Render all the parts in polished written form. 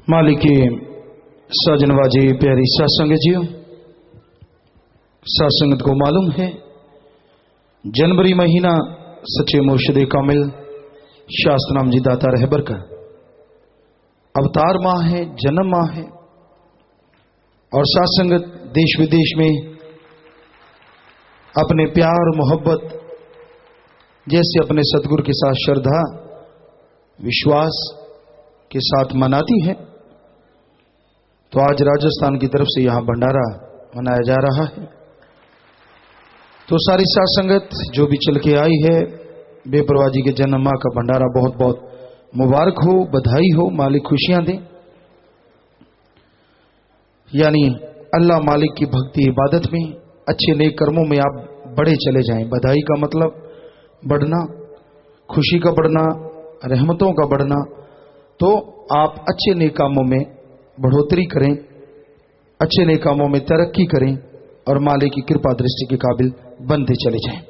मालिकी साजनवाजी प्यारी सत्संग जियो, सत्संगत को मालूम है जनवरी महीना सच्चे मुर्शिद कामिल शास्त्रनाम जी दाता रहबर का अवतार माह है, जन्म माह है। और सत्संगत देश विदेश में अपने प्यार मोहब्बत जैसे अपने सतगुरु के साथ श्रद्धा विश्वास के साथ मनाती है। तो आज राजस्थान की तरफ से यहां भंडारा मनाया जा रहा है। तो सारी साथ संगत जो भी चल के आई है, बेपरवाह जी के जन्म माह का भंडारा बहुत बहुत मुबारक हो, बधाई हो, मालिक खुशियां दे। यानी अल्लाह मालिक की भक्ति इबादत में अच्छे नेक कर्मों में आप बढ़े चले जाएं। बधाई का मतलब बढ़ना, खुशी का बढ़ना, रहमतों का बढ़ना। तो आप अच्छे नेक कामों में बढ़ोतरी करें, अच्छे नेक कामों में तरक्की करें और मालिक की कृपा दृष्टि के काबिल बनते चले जाएं।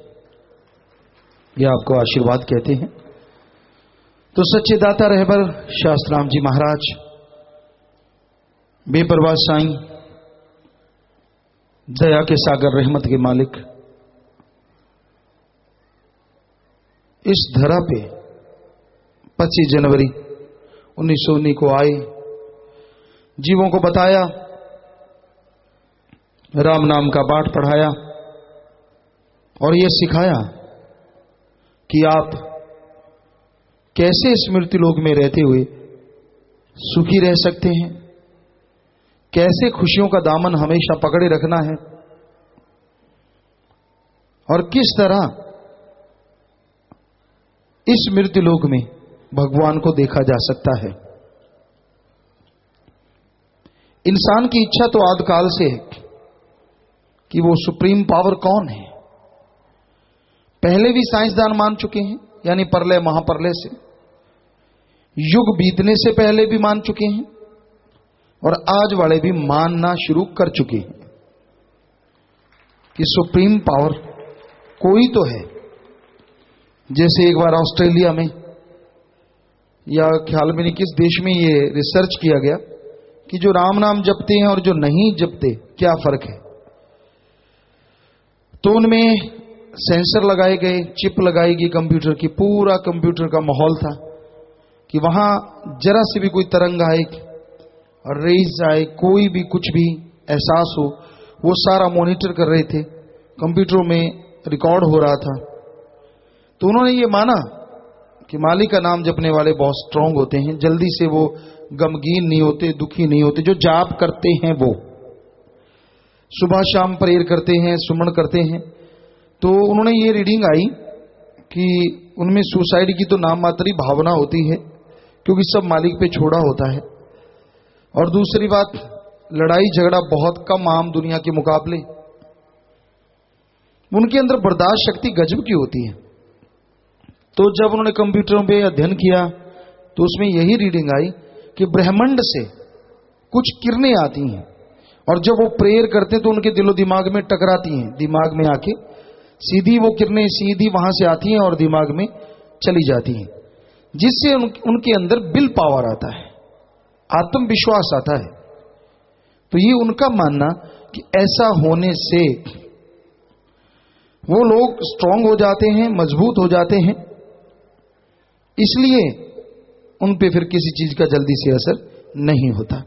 यह आपको आशीर्वाद कहते हैं। तो सच्चे दाता रहबर शास्त्रनाम जी महाराज, बेपरवाह साईं, दया के सागर रहमत के मालिक, इस धरा पे 25 जनवरी 1919 को आए, जीवों को बताया, राम नाम का पाठ पढ़ाया और यह सिखाया कि आप कैसे स्मृति लोक में रहते हुए सुखी रह सकते हैं, कैसे खुशियों का दामन हमेशा पकड़े रखना है और किस तरह इस मृत्यु लोक में भगवान को देखा जा सकता है। इंसान की इच्छा तो आदिकाल से है कि वो सुप्रीम पावर कौन है। पहले भी साइंसदान मान चुके हैं, यानी प्रलय महाप्रलय से, युग बीतने से पहले भी मान चुके हैं और आज वाले भी मानना शुरू कर चुके हैं कि सुप्रीम पावर कोई तो है। जैसे एक बार ऑस्ट्रेलिया में या ख्याल में नहीं किस देश में ये रिसर्च किया गया कि जो राम नाम जपते हैं और जो नहीं जपते क्या फर्क है। तो उनमें सेंसर लगाए गए, चिप लगाई गई कंप्यूटर की, पूरा कंप्यूटर का माहौल था कि वहां जरा से भी कोई तरंग आए और रेज आए, कोई भी कुछ भी एहसास हो, वो सारा मॉनिटर कर रहे थे, कंप्यूटर में रिकॉर्ड हो रहा था। तो उन्होंने ये माना कि मालिक का नाम जपने वाले बहुत स्ट्रांग होते हैं, जल्दी से वो गमगीन नहीं होते, दुखी नहीं होते। जो जाप करते हैं वो सुबह शाम प्रेयर करते हैं, सुमन करते हैं। तो उन्होंने ये रीडिंग आई कि उनमें सुसाइड की तो नाम मात्र ही भावना होती है, क्योंकि सब मालिक पे छोड़ा होता है। और दूसरी बात, लड़ाई झगड़ा बहुत कम आम दुनिया के मुकाबले। उनके अंदर बर्दाश्त शक्ति गजब की होती है। तो जब उन्होंने कंप्यूटरों पे अध्ययन किया तो उसमें यही रीडिंग आई कि ब्रह्मांड से कुछ किरणें आती हैं और जब वो प्रेयर करते हैं तो उनके दिलो दिमाग में टकराती हैं, दिमाग में आके सीधी वो किरणें सीधी वहां से आती हैं और दिमाग में चली जाती हैं, जिससे उनके अंदर विल पावर आता है, आत्मविश्वास आता है। तो ये उनका मानना कि ऐसा होने से वो लोग स्ट्रांग हो जाते हैं, मजबूत हो जाते हैं, इसलिए उन पे फिर किसी चीज का जल्दी से असर नहीं होता।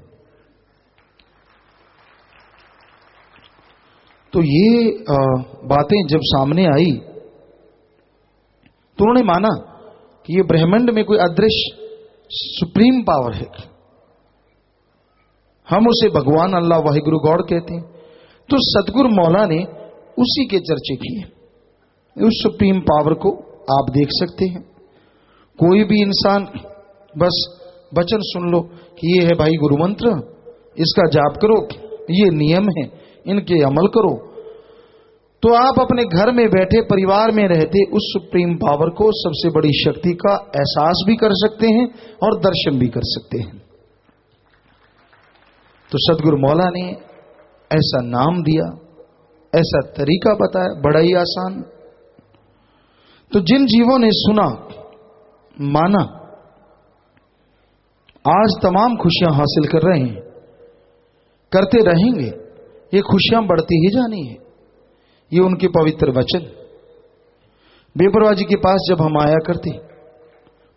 तो ये बातें जब सामने आई तो उन्होंने माना कि ये ब्रह्मांड में कोई अदृश्य सुप्रीम पावर है, हम उसे भगवान अल्लाह वाहिगुरु गॉड कहते हैं। तो सतगुरु मौला ने उसी के चर्चे किए। उस सुप्रीम पावर को आप देख सकते हैं। कोई भी इंसान बस वचन सुन लो कि ये है भाई गुरु मंत्र, इसका जाप करो, ये नियम है, इनके अमल करो, तो आप अपने घर में बैठे परिवार में रहते उस सुप्रीम पावर को, सबसे बड़ी शक्ति का एहसास भी कर सकते हैं और दर्शन भी कर सकते हैं। तो सदगुरु मौला ने ऐसा नाम दिया, ऐसा तरीका बताया, बड़ा ही आसान। तो जिन जीवों ने सुना, माना, आज तमाम खुशियां हासिल कर रहे हैं, करते रहेंगे, ये खुशियां बढ़ती ही जानी है। ये उनके पवित्र वचन। बेपरवाह जी के पास जब हम आया करते,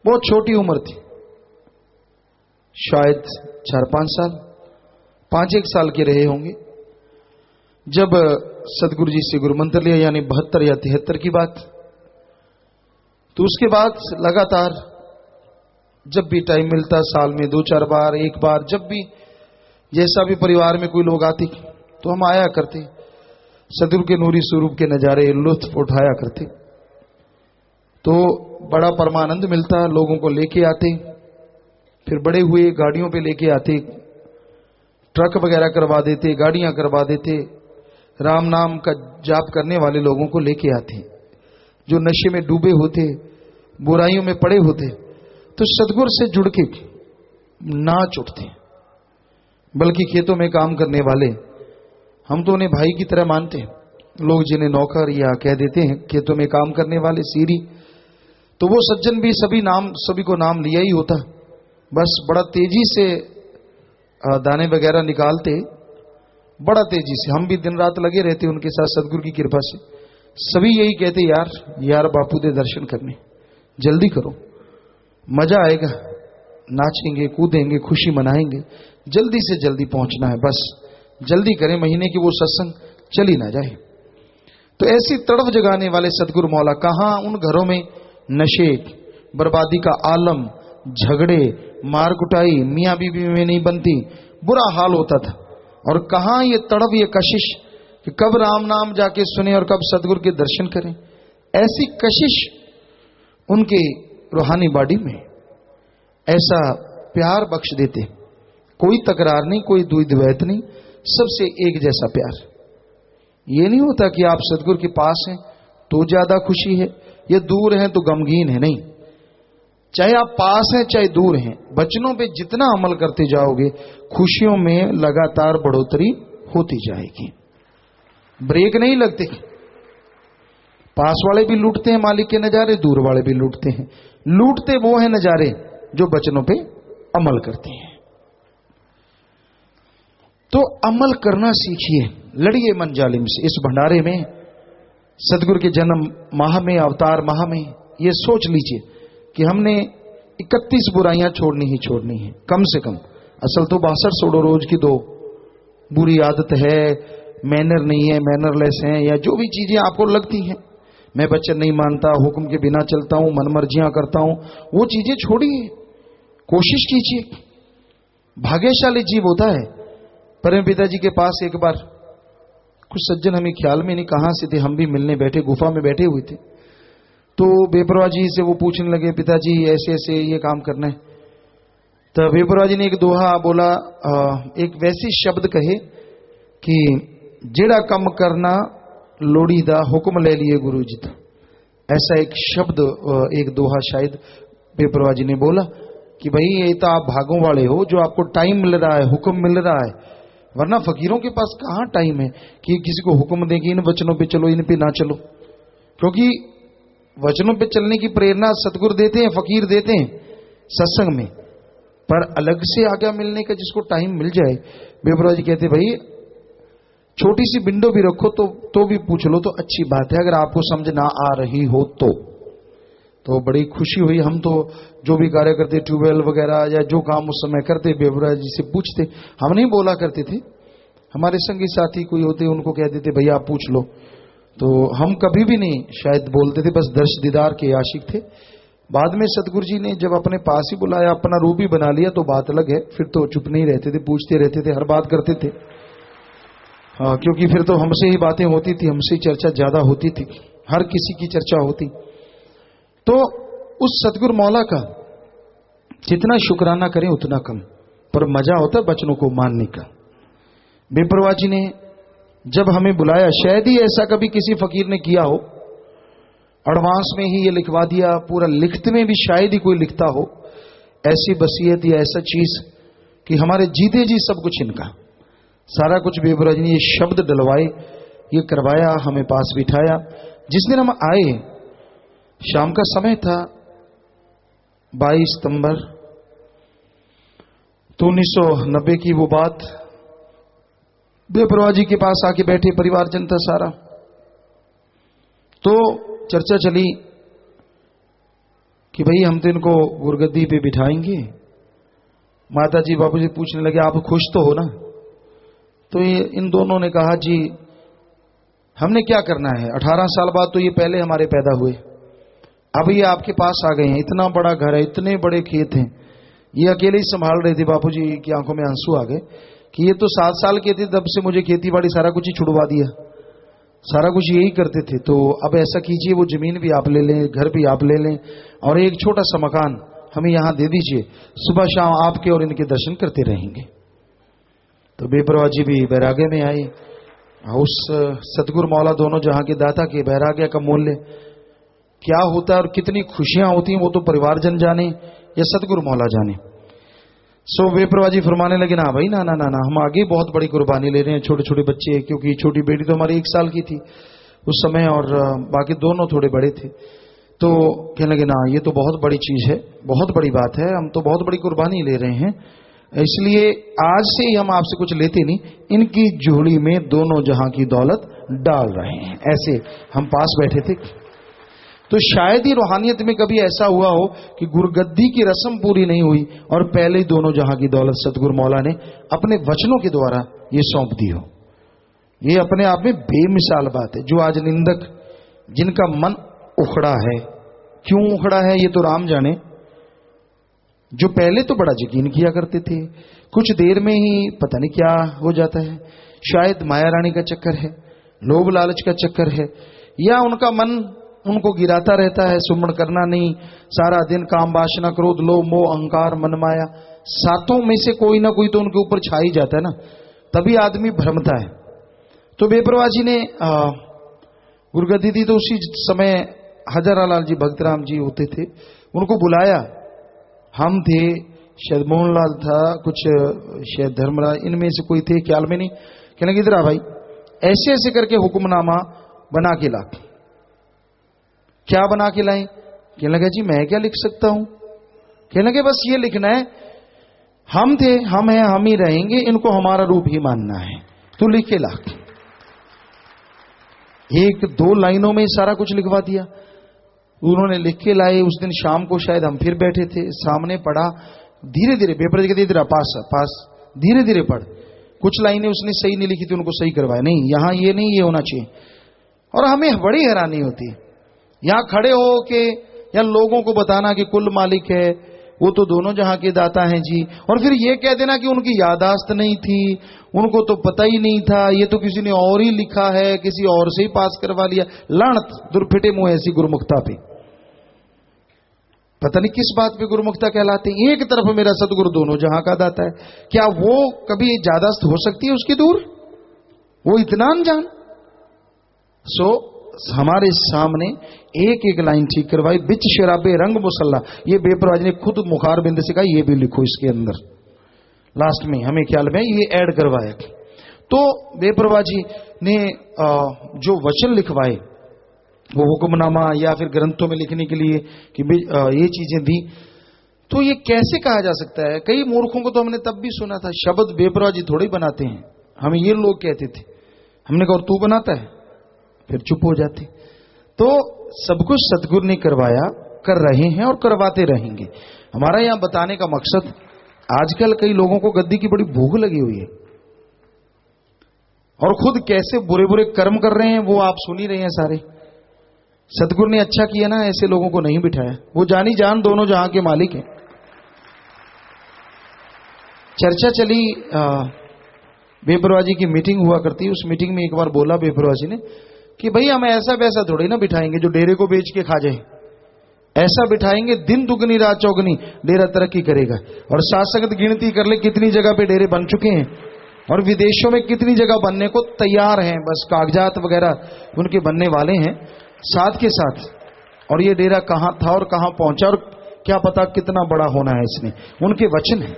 बहुत छोटी उम्र थी, शायद 4-5 साल, 5-1 साल के रहे होंगे, जब सदगुरु जी से गुरु मंत्र लिया, यानी 72 या 73 की बात। तो उसके बाद लगातार जब भी टाइम मिलता, साल में 2-4 बार, 1 बार, जब भी जैसा भी परिवार में कोई लोग आते तो हम आया करते, सदगुरु के नूरी स्वरूप के नजारे लुत्फ उठाया करते। तो बड़ा परमानंद मिलता, लोगों को लेके आते, फिर बड़े हुए गाड़ियों पे लेके आते, ट्रक वगैरह करवा देते, गाड़ियां करवा देते, राम नाम का जाप करने वाले लोगों को लेके आते, जो नशे में डूबे होते, बुराइयों में पड़े होते, तो सदगुरु से जुड़ के नाच उठते। बल्कि खेतों में काम करने वाले, हम तो उन्हें भाई की तरह मानते हैं, लोग जिन्हें नौकर या कह देते हैं, खेतों में काम करने वाले सीरी, तो वो सज्जन भी सभी को नाम लिया ही होता। बस बड़ा तेजी से दाने वगैरह निकालते, बड़ा तेजी से। हम भी दिन रात लगे रहते उनके साथ, सदगुरु की कृपा से। सभी यही कहते, यार बापू दे दर्शन करने, जल्दी करो, मजा आएगा, नाचेंगे, कूदेंगे, खुशी मनाएंगे, जल्दी से जल्दी पहुंचना है, बस जल्दी करें, महीने की वो सत्संग चली ना जाए। तो ऐसी तड़प जगाने वाले सदगुरु मौला, कहां उन घरों में नशे, बर्बादी का आलम, झगड़े, मार कुटाई, मियां बीबी में नहीं बनती, बुरा हाल होता था। और कहां ये तड़प, ये कशिश कि कब राम नाम जाके सुने और कब सदगुरु के दर्शन करें। ऐसी कशिश उनके रूहानी बॉडी में, ऐसा प्यार बख्श देते, कोई तकरार नहीं, कोई द्वैत नहीं, सबसे एक जैसा प्यार। ये नहीं होता कि आप सदगुरु के पास हैं तो ज्यादा खुशी है, या दूर हैं तो गमगीन है, नहीं। चाहे आप पास हैं चाहे दूर हैं, वचनों पे जितना अमल करते जाओगे, खुशियों में लगातार बढ़ोतरी होती जाएगी, ब्रेक नहीं लगते। पास वाले भी लूटते हैं मालिक के नजारे, दूर वाले भी लूटते हैं। लूटते वो हैं नजारे जो वचनों पे अमल करते हैं। तो अमल करना सीखिए, लड़िए मन जालिम से। इस भंडारे में, सदगुरु के जन्म माह में, अवतार माह में, ये सोच लीजिए कि हमने 31 बुराइयां छोड़नी ही छोड़नी है, कम से कम। असल तो 62 छोड़ो, रोज की 2 बुरी आदत है, मैनर नहीं है, मैनरलेस है, या जो भी चीजें आपको लगती हैं, मैं वचन नहीं मानता, हुक्म के बिना चलता हूं, मनमर्जियां करता हूं, वो चीजें छोड़िए, कोशिश कीजिए। भाग्यशाली जीव होता है। परम पिताजी के पास एक बार कुछ सज्जन, हमें ख्याल में नहीं कहां से थे, हम भी मिलने बैठे, गुफा में बैठे हुए थे। तो बेपरवाह जी से वो पूछने लगे, पिताजी ऐसे ऐसे ये काम करना है। तो बेपरवाह जी ने एक दोहा बोला, एक वैसी शब्द कहे कि जेड़ा कम करना लोड़ीदा हुक्म ले लिए गुरु जी। तो ऐसा एक शब्द, एक दोहा शायद बेपरवाह जी ने बोला कि भाई ये तो आप भागों वाले हो, जो आपको टाइम मिल रहा है, हुक्म मिल रहा है, वरना फकीरों के पास कहां टाइम है कि किसी को हुक्म देंगे इन वचनों पे चलो, इन पे ना चलो। क्योंकि वचनों पे चलने की प्रेरणा सतगुरु देते हैं, फकीर देते हैं सत्संग में, पर अलग से आज्ञा मिलने का जिसको टाइम मिल जाए। बेपरवाह जी कहते भाई छोटी सी विंडो भी रखो तो भी पूछ लो तो अच्छी बात है, अगर आपको समझ ना आ रही हो तो बड़ी खुशी हुई। हम तो जो भी कार्य करते, ट्यूबवेल वगैरह या जो काम उस समय करते, बेपरवाह जी से पूछते, हम नहीं बोला करते थे। हमारे संगी साथी कोई होते, उनको कह देते भैया आप पूछ लो, तो हम कभी भी नहीं शायद बोलते थे, बस दर्श दीदार के आशिक थे। बाद में सतगुरु जी ने जब अपने पास ही बुलाया, अपना रूप ही बना लिया, तो बात अलग है, फिर तो चुप नहीं रहते थे, पूछते रहते थे, हर बात करते थे। हाँ, क्योंकि फिर तो हमसे ही बातें होती थी, हमसे ही चर्चा ज्यादा होती थी, हर किसी की चर्चा होती। तो उस सतगुरु मौला का जितना शुक्राना करें उतना कम, पर मजा होता है वचनों को मानने का। बेपरवाह जी ने जब हमें बुलाया, शायद ही ऐसा कभी किसी फकीर ने किया हो, एडवांस में ही ये लिखवा दिया, पूरा लिखत में भी शायद ही कोई लिखता हो, ऐसी बसीयत या ऐसा चीज कि हमारे जीते जी सब कुछ इनका, सारा कुछ बेपरवाह जी ने ये शब्द डलवाए, ये करवाया, हमें पास बिठाया। जिस दिन हम आए, शाम का समय था, 22 सितंबर, तो 1990 की वो बात, बेपरवाह जी के पास आके बैठे परिवारजन था सारा। तो चर्चा चली कि भाई हम तो इनको गुरगद्दी पे बिठाएंगे। माता जी बाबू जी पूछने लगे आप खुश तो हो ना? तो ये इन दोनों ने कहा जी हमने क्या करना है, 18 साल बाद तो ये पहले हमारे पैदा हुए, अब ये आपके पास आ गए हैं, इतना बड़ा घर है, इतने बड़े खेत हैं, ये अकेले ही संभाल रहे थे। बापूजी की आंखों में आंसू आ गए कि ये तो 7 साल के थे तब से मुझे खेती बाड़ी सारा कुछ ही छुड़वा दिया, सारा कुछ यही करते थे। तो अब ऐसा कीजिए वो जमीन भी आप ले लें, घर भी आप ले लें और एक छोटा सा मकान हमें यहां दे दीजिए, सुबह शाम आपके और इनके दर्शन करते रहेंगे। तो बेपरवाह जी भी बैराग्य में आए। उस सतगुरु मौला दोनों जहां के दाता के बैराग्य का मूल्य क्या होता है और कितनी खुशियां होती हैं वो तो परिवारजन जाने या सतगुरु मौला जाने। सो बेपरवाह जी फरमाने लगे ना भाई ना ना ना ना, हम आगे बहुत बड़ी कुर्बानी ले रहे हैं, छोटे छोटे बच्चे, क्योंकि छोटी बेटी तो हमारी 1 साल की थी उस समय और बाकी दोनों थोड़े बड़े थे। तो कहने लगे ना ये तो बहुत बड़ी चीज है, बहुत बड़ी बात है, हम तो बहुत बड़ी कुर्बानी ले रहे हैं, इसलिए आज से ही हम आपसे कुछ लेते नहीं, इनकी झोली में दोनों जहां की दौलत डाल रहे हैं। ऐसे हम पास बैठे थे। तो शायद ही रूहानियत में कभी ऐसा हुआ हो कि गुरगद्दी की रस्म पूरी नहीं हुई और पहले ही दोनों जहां की दौलत सतगुरु मौला ने अपने वचनों के द्वारा ये सौंप दी हो। ये अपने आप में बेमिसाल बात है। जो आज निंदक जिनका मन उखड़ा है, क्यों उखड़ा है ये तो राम जाने, जो पहले तो बड़ा यकीन किया करते थे, कुछ देर में ही पता नहीं क्या हो जाता है। शायद माया रानी का चक्कर है, लोभ लालच का चक्कर है, या उनका मन उनको गिराता रहता है, सुमरण करना नहीं, सारा दिन काम वासना क्रोध लोभ मोह अहंकार मन माया, सातों में से कोई ना कोई तो उनके ऊपर छा ही जाता है ना, तभी आदमी भ्रमता है। तो बेपरवाह जी ने गुरगद्दी दी तो उसी समय हजारालाल जी भक्तराम जी होते थे, उनको बुलाया। हम थे, शायद मोहनलाल था, कुछ शायद धर्मराज, इनमें से कोई थे, ख्याल में नहीं। कहने लगे इधर आ भाई, ऐसे ऐसे करके हुक्मनामा बना के ला। क्या बना के लाए? कहने लगे जी मैं क्या लिख सकता हूं? कहने लगे बस ये लिखना है हम थे, हम हैं, हम ही रहेंगे, इनको हमारा रूप ही मानना है, तो लिख के ला। 1-2 लाइनों में सारा कुछ लिखवा दिया। उन्होंने लिख के लाए। उस दिन शाम को शायद हम फिर बैठे थे, सामने पढ़ा, धीरे धीरे बेपरवाह जी कहते पास पास धीरे धीरे पढ़। कुछ लाइनें उसने सही नहीं लिखी थी, उनको सही करवाया, नहीं यहां ये नहीं, ये होना चाहिए। और हमें बड़ी हैरानी होती है यहां खड़े हो के या लोगों को बताना कि कुल मालिक है, वो तो दोनों जहां के दाता हैं जी, और फिर ये कह देना कि उनकी यादाश्त नहीं थी, उनको तो पता ही नहीं था, ये तो किसी ने और ही लिखा है, किसी और से ही पास करवा लिया। लानत दुर्फिटे मुंह ऐसी गुरुमुखता पे, पता नहीं किस बात पे गुरुमुखता कहलाते हैं। एक तरफ मेरा सतगुरु दोनों जहां का दाता है, क्या वो कभी यादाश्त हो सकती है उसकी दूर? वो इतना अनजान। सो हमारे सामने एक एक लाइन ठीक करवाई, बिच शराबे रंग मुसल्ला, ये बेपरवाह जी ने खुद मुखार बिंद से कहा ये भी लिखो इसके अंदर, लास्ट में हमें ख्याल में ये ऐड करवाया। तो बेपरवाह जी ने जो वचन लिखवाए वो हुक्मनामा या फिर ग्रंथों में लिखने के लिए कि ये चीजें दी, तो ये कैसे कहा जा सकता है? कई मूर्खों को तो हमने तब भी सुना था, शब्द बेपरवाह जी थोड़ी बनाते हैं, हमें ये लोग कहते थे। हमने कहा तू बनाता है? फिर चुप हो जाते। तो सब कुछ सतगुरु ने करवाया, कर रहे हैं और करवाते रहेंगे। हमारा यहां बताने का मकसद, आजकल कई लोगों को गद्दी की बड़ी भूख लगी हुई है और खुद कैसे बुरे बुरे कर्म कर रहे हैं वो आप सुन ही रहे हैं सारे। सतगुरु ने अच्छा किया ना, ऐसे लोगों को नहीं बिठाया, वो जानी जान दोनों जहां के मालिक हैं। चर्चा चली, बेपरवाह जी की मीटिंग हुआ करती, उस मीटिंग में एक बार बोला बेपरवाह जी ने कि भाई हम ऐसा वैसा थोड़ी ना बिठाएंगे जो डेरे को बेच के खा जाए, ऐसा बिठाएंगे दिन दुगनी रात चौगनी डेरा तरक्की करेगा। और साथ संगत गिनती कर ले कितनी जगह पे डेरे बन चुके हैं और विदेशों में कितनी जगह बनने को तैयार हैं, बस कागजात वगैरह उनके बनने वाले हैं साथ के साथ। और ये डेरा कहां था और कहां पहुंचा और क्या पता कितना बड़ा होना है इसने, उनके वचन है,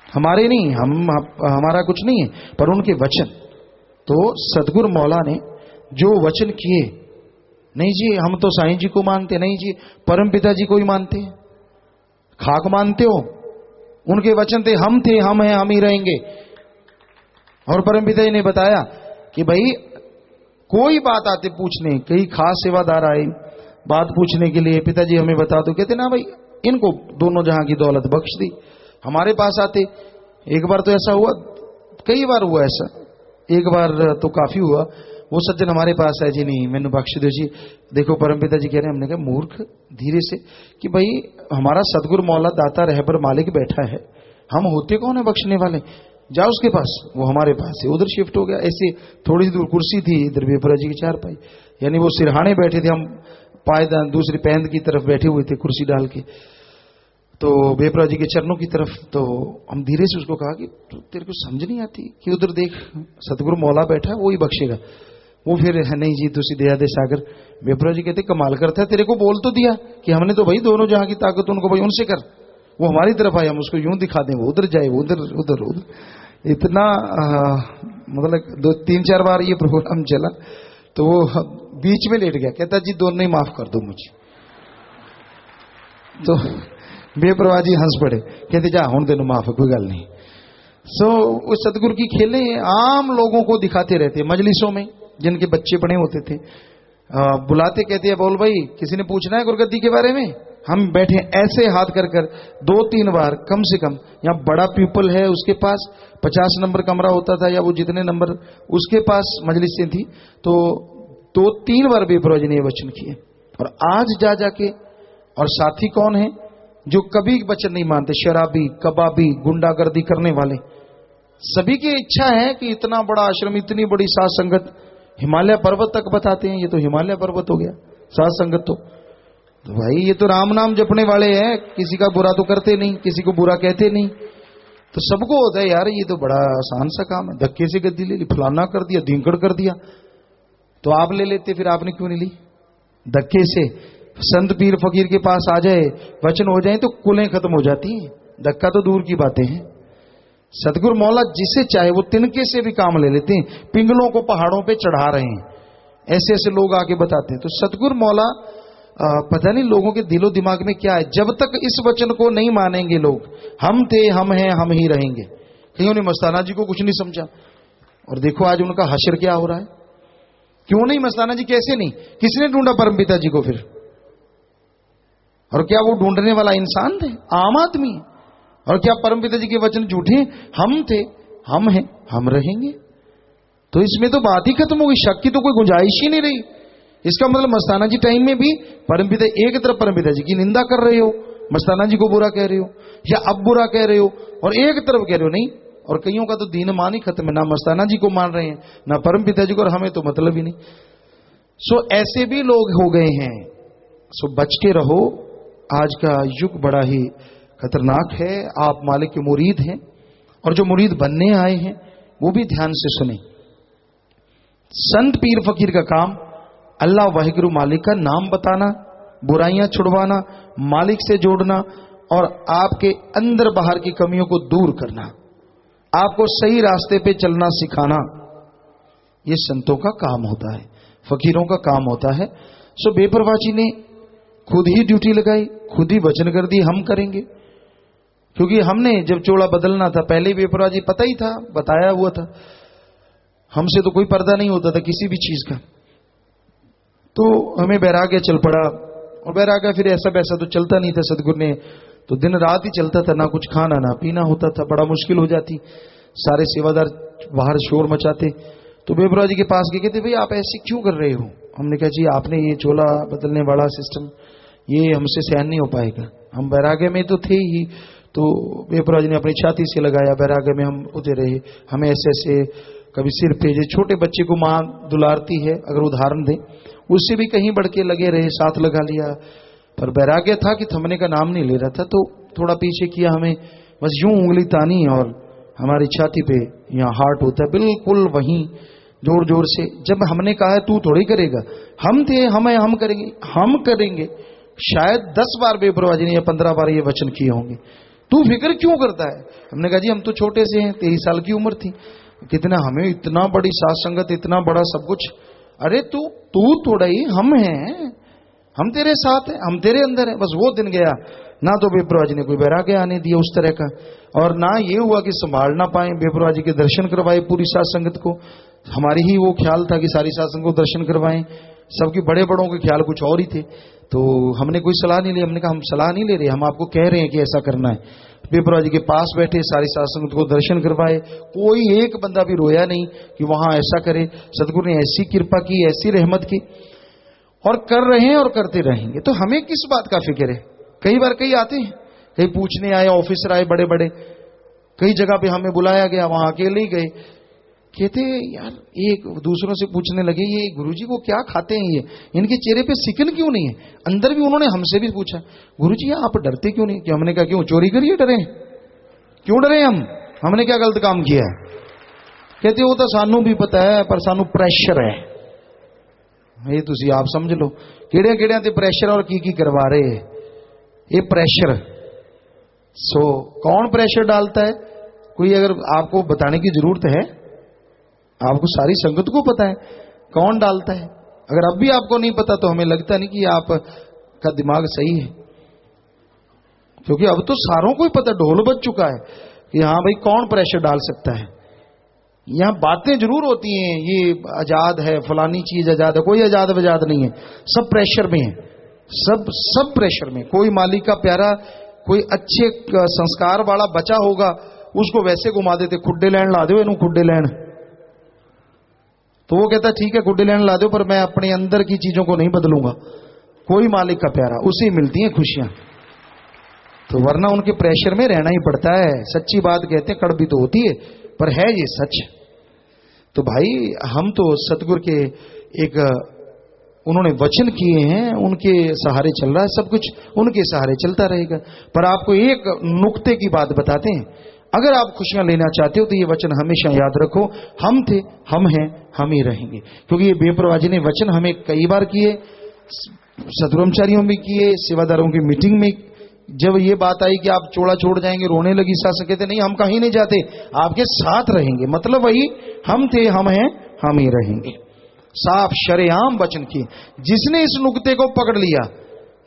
हमारे नहीं, हमारा कुछ नहीं है, पर उनके वचन। तो सतगुरु मौला ने जो वचन किए, नहीं जी हम तो साईं जी को मानते, नहीं जी परम पिता जी को ही मानते हैं। खाक मानते हो उनके वचन थे, हम थे, हम हैं, हम ही रहेंगे। और परमपिता जी ने बताया कि भाई कोई बात आते पूछने, कई खास सेवादार आए बात पूछने के लिए, पिताजी हमें बता दो, कहते ना भाई इनको दोनों जहां की दौलत बख्श दी। हमारे पास आते, एक बार तो ऐसा हुआ, कई बार हुआ ऐसा, एक बार तो काफी हुआ, वो सज्जन हमारे पास है, जी नहीं मैंने बख्श दो जी। देखो परमपिता जी कह रहे हैं, हमने कहा मूर्ख धीरे से, कि भाई हमारा सतगुरु मौला दाता रहबर मालिक बैठा है, हम होते कौन है बख्शने वाले, जाओ उसके पास, वो हमारे पास है। उधर शिफ्ट हो गया। ऐसे थोड़ी सी दूर कुर्सी थी, इधर बेपरा जी की चारपाई, यानी वो सिरहाने बैठे थे, हम पायदान दूसरी पैंद की तरफ बैठे हुए थे कुर्सी डाल के, तो बेपरा जी के चरणों की तरफ। तो हम धीरे से उसको कहा कि तेरे को समझ नहीं आती कि उधर देख सतगुरु मौला बैठा है, वो ही बख्शेगा। वो फिर है नहीं जी तुसी दया दे सागर। बेपरा जी कहते कमाल करता है, तेरे को बोल तो दिया कि हमने तो भाई दोनों जहां की ताकत उनको भाई उनसे कर, वो हमारी तरफ आए, हम उसको यूं दिखा दें, वो उधर जाए, वो उधर उधर उधर। इतना मतलब 2-3-4 बार ये प्रोग्राम चला, तो वो बीच में लेट गया, कहता जी दोनों ही माफ कर दो मुझे। तो बेपरवाह जी हंस पड़े, कहते जा हूं तेन माफ, कोई गल नहीं। सो वो सतगुरु की खेले आम लोगों को दिखाते रहते, मजलिसों में जिनके बच्चे बड़े होते थे, बुलाते, कहते हैं बोल भाई किसी ने पूछना है गुरगद्दी के बारे में, हम बैठे ऐसे हाथ कर कर 2-3 बार कम से कम। यहाँ बड़ा पीपल है, उसके पास 50 नंबर कमरा होता था, या वो जितने नंबर उसके पास मजलिसें थी, तो 2-3 बार बेपरवाह जी ने ये वचन किए। और आज जा जाके, और साथी कौन है जो कभी वचन नहीं मानते, शराबी, कबाबी, गुंडागर्दी करने वाले, सभी की इच्छा है कि इतना बड़ा आश्रम, इतनी बड़ी साध संगत, हिमालय पर्वत तक बताते हैं, ये तो हिमालय पर्वत हो गया साध संगत। तो भाई ये तो राम नाम जपने वाले हैं, किसी का बुरा तो करते नहीं, किसी को बुरा कहते नहीं, तो सबको होता है यार ये तो बड़ा आसान सा काम है, धक्के से गद्दी ले ली, फलाना कर दिया, धींकड़ कर दिया। तो आप ले लेते, फिर आपने क्यों नहीं ली? धक्के से संत पीर फकीर के पास आ जाए, वचन हो जाए तो कुलें खत्म हो जाती हैं, धक्का तो दूर की बातें हैं। सतगुरु मौला जिसे चाहे वो तिनके से भी काम ले लेते हैं, पिंगलों को पहाड़ों पे चढ़ा रहे हैं, ऐसे ऐसे लोग आके बताते हैं। तो सतगुरु मौला पता नहीं लोगों के दिलो दिमाग में क्या है, जब तक इस वचन को नहीं मानेंगे लोग, हम थे, हम हैं, हम ही रहेंगे। कहीं उन्हें मस्ताना जी को कुछ नहीं समझा, और देखो आज उनका हश्र क्या हो रहा है। क्यों नहीं मस्ताना जी, कैसे नहीं, किसने ढूंढा परमपिता जी को फिर? और क्या वो ढूंढने वाला इंसान थे, आम आदमी? और क्या परमपिता जी के वचन झूठे? हम थे, हम हैं, हम रहेंगे। तो इसमें तो बात ही खत्म हो गई, शक की तो कोई गुंजाइश ही नहीं रही। इसका मतलब मस्ताना जी टाइम में भी परमपिता, एक तरफ परमपिता जी की निंदा कर रहे हो, मस्ताना जी को बुरा कह रहे हो, या अब बुरा कह रहे हो, और एक तरफ कह रहे हो नहीं। और कईयों का तो दीन मान ही खत्म है, ना मस्ताना जी को मान रहे हैं, ना परमपिता जी को, और हमें तो मतलब ही नहीं। सो ऐसे भी लोग हो गए हैं। सो बच के रहो, आज का युग बड़ा ही खतरनाक है। आप मालिक के मुरीद हैं, और जो मुरीद बनने आए हैं वो भी ध्यान से सुने। संत पीर फकीर का काम अल्लाह वाहिगुरु मालिक का नाम बताना, बुराइयां छुड़वाना, मालिक से जोड़ना, और आपके अंदर बाहर की कमियों को दूर करना, आपको सही रास्ते पे चलना सिखाना, ये संतों का काम होता है, फकीरों का काम होता है। सो बेपरवाह जी ने खुद ही ड्यूटी लगाई, खुद ही वचन कर दी हम करेंगे। क्योंकि हमने जब चोला बदलना था, पहले ही बेपरवाह जी पता ही था, बताया हुआ था, हमसे तो कोई पर्दा नहीं होता था किसी भी चीज का। तो हमें बैराग्य चल पड़ा, और बैराग्य फिर ऐसा वैसा तो चलता नहीं था सदगुरु ने, तो दिन रात ही चलता था, ना कुछ खाना ना पीना होता था, बड़ा मुश्किल हो जाती। सारे सेवादार बाहर शोर मचाते, तो बेपरवाह जी के पास गए, कहते भाई आप ऐसे क्यों कर रहे हो? हमने कहा जी आपने ये चोला बदलने वाला सिस्टम, ये हमसे सहन नहीं हो पाएगा, हम बैराग्य में तो थे ही। तो बेपरवाह जी ने अपनी छाती से लगाया, बैराग्य में हम उतरे रहे, हमें ऐसे ऐसे कभी सिर पे, जो छोटे बच्चे को माँ दुलारती है, अगर उदाहरण दें, उससे भी कहीं बढ़ के लगे रहे, साथ लगा लिया, पर बैराग्य था कि थमने का नाम नहीं ले रहा था। तो थोड़ा पीछे किया, हमें बस यूं उंगली तानी, और हमारी छाती पे यहाँ हार्ट होता है बिल्कुल वहीं, जोर जोर से। जब हमने कहा है तू थोड़ी करेगा, हम थे, हम है, हम करेंगे, हम करेंगे। शायद 10 बार बेपरवाह जी ने या 15 बार ये वचन किए होंगे, तू फिक्र क्यों करता है? हमने कहा जी हम तो छोटे से हैं, 23 साल की उम्र थी, कितना हमें इतना बड़ी साथ संगत, इतना बड़ा सब कुछ, अरे तू थोड़ा ही, हम हैं, हम तेरे साथ हैं, हम तेरे अंदर हैं। बस वो दिन गया ना तो बेपरवाह जी ने कोई वैराग्य आने दिया उस तरह का, और ना ये हुआ कि संभाल ना पाए, बेपरवाह जी के दर्शन करवाए पूरी साध संगत को। हमारी ही वो ख्याल था कि सारी साध संगत को दर्शन करवाएं, सबके बड़े बड़ों के ख्याल कुछ और ही थे। तो हमने कोई सलाह नहीं ली, हमने कहा हम सलाह नहीं ले रहे, हम आपको कह रहे हैं कि ऐसा करना है। बेपरवाह जी के पास बैठे, सारी साध संगत को दर्शन करवाए, कोई एक बंदा भी रोया नहीं कि वहां ऐसा करे। सदगुरु ने ऐसी कृपा की, ऐसी रहमत की, और कर रहे हैं और करते रहेंगे। तो हमें किस बात का फिक्र है? कई बार कई आते हैं, कई पूछने आए, ऑफिसर आए बड़े बड़े, कई जगह पे हमें बुलाया गया, वहां अकेले ही गए। कहते यार, एक दूसरों से पूछने लगे, ये गुरुजी वो क्या खाते हैं, ये इनके चेहरे पे सिकन क्यों नहीं है? अंदर भी उन्होंने हमसे भी पूछा, गुरुजी आप डरते क्यों नहीं? कि हमने कहा क्यों चोरी करिए डरे? क्यों डरे हमने क्या गलत काम किया है? कहते वो तो सानू भी पता है, पर सानू प्रेशर है। ये तुसी आप समझ लो, केड़े केड़े ते प्रेशर और की करवा रहे हैं ये प्रेशर। सो कौन प्रेशर डालता है? कोई अगर आपको बताने की जरूरत है, आपको सारी संगत को पता है कौन डालता है। अगर अब भी आपको नहीं पता तो हमें लगता नहीं कि आपका दिमाग सही है, क्योंकि अब तो सारों को ही पता, ढोल बज चुका है कि हाँ भाई कौन प्रेशर डाल सकता है। यहां बातें जरूर होती हैं, ये आजाद है, फलानी चीज आजाद है, कोई आजाद वजाद नहीं है, सब प्रेशर में है, सब प्रेशर में। कोई मालिक का प्यारा, कोई अच्छे संस्कार वाला बचा होगा, उसको वैसे घुमा देते, खुड्डे लैंड ला दो इनू, खुड्डे लैंड। तो वो कहता ठीक है खुड्डे लैंड ला दो, पर मैं अपने अंदर की चीजों को नहीं बदलूंगा। कोई मालिक का प्यारा, उसे मिलती हैं खुशियां। तो वरना उनके प्रेशर में रहना ही पड़ता है। सच्ची बात कहते हैं, कड़वी तो होती है, पर है ये सच। तो भाई हम तो सतगुरु के एक उन्होंने वचन किए हैं, उनके सहारे चल रहा है सब कुछ, उनके सहारे चलता रहेगा। पर आपको एक नुक्ते की बात बताते हैं, अगर आप खुशियां लेना चाहते हो तो ये वचन हमेशा याद रखो, हम थे, हम हैं, हम ही रहेंगे। क्योंकि ये बेपरवाह जी ने वचन हमें कई बार किए, सतब्रह्मचारियों में किए, सेवादारों की मीटिंग में। जब ये बात आई कि आप चोड़ा छोड़ जाएंगे, रोने लगी सास, कहते नहीं हम कहीं नहीं जाते, आपके साथ रहेंगे। मतलब वही हम थे, हम हैं, हम ही रहेंगे। साफ शरेआम वचन किए। जिसने इस नुक्ते को पकड़ लिया,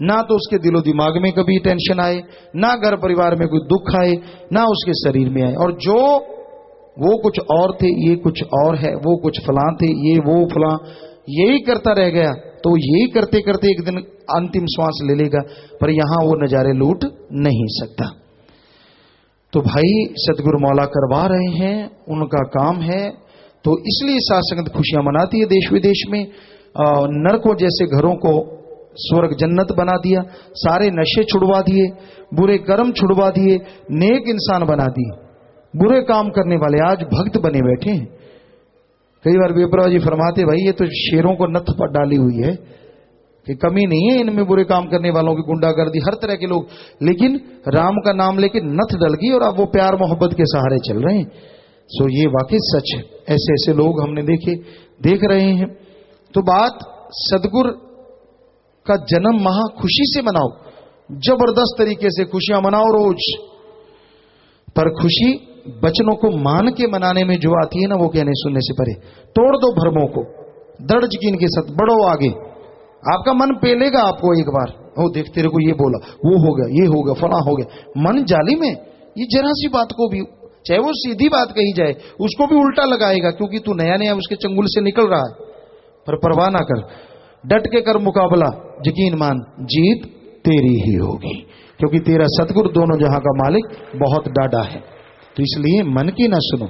ना तो उसके दिलो दिमाग में कभी टेंशन आए, ना घर परिवार में कोई दुख आए, ना उसके शरीर में आए। और जो वो कुछ और थे, ये कुछ और है, वो कुछ फलां थे, ये वो फलां, यही करता रह गया, तो यही करते करते एक दिन अंतिम श्वास ले लेगा, पर यहां वो नजारे लूट नहीं सकता। तो भाई सतगुरु मौला करवा रहे हैं, उनका काम है। तो इसलिए साध संगत खुशियां मनाती है देश विदेश में। नरकों जैसे घरों को स्वर्ग जन्नत बना दिया, सारे नशे छुड़वा दिए, बुरे कर्म छुड़वा दिए, नेक इंसान बना दिए। बुरे काम करने वाले आज भक्त बने बैठे हैं। कई बार बेपरवाह जी फरमाते, भाई ये तो शेरों को नथ पर डाली हुई है, कि कमी नहीं है इनमें बुरे काम करने वालों की, गुंडागर्दी, हर तरह के लोग, लेकिन राम का नाम लेके नथ डल गई और अब वो प्यार मोहब्बत के सहारे चल रहे हैं। सो ये वाकई सच है, ऐसे ऐसे लोग हमने देख रहे हैं। तो बात सदगुरु का जन्म महा खुशी से मनाओ, जबरदस्त तरीके से खुशियां मनाओ रोज। पर खुशी बचनों को मान के मनाने में जो आती है ना, वो कहने सुनने से परे। तोड़ दो भ्रमों को, दृढ़ यकीन के साथ बढ़ो आगे। आपका मन पेलेगा आपको एक बार, ओ देख तेरे को ये बोला, वो हो गया, ये हो गया, फला हो गया। मन जाली में ये जरा सी बात को भी, चाहे वो सीधी बात कही जाए, उसको भी उल्टा लगाएगा, क्योंकि तू नया नया उसके चंगुल से निकल रहा है। पर परवाह ना कर, डट के कर मुकाबला, यकीन मान जीत तेरी ही होगी, क्योंकि तेरा सतगुरु दोनों जहां का मालिक बहुत डाढ़ा है। तो इसलिए मन की ना सुनो,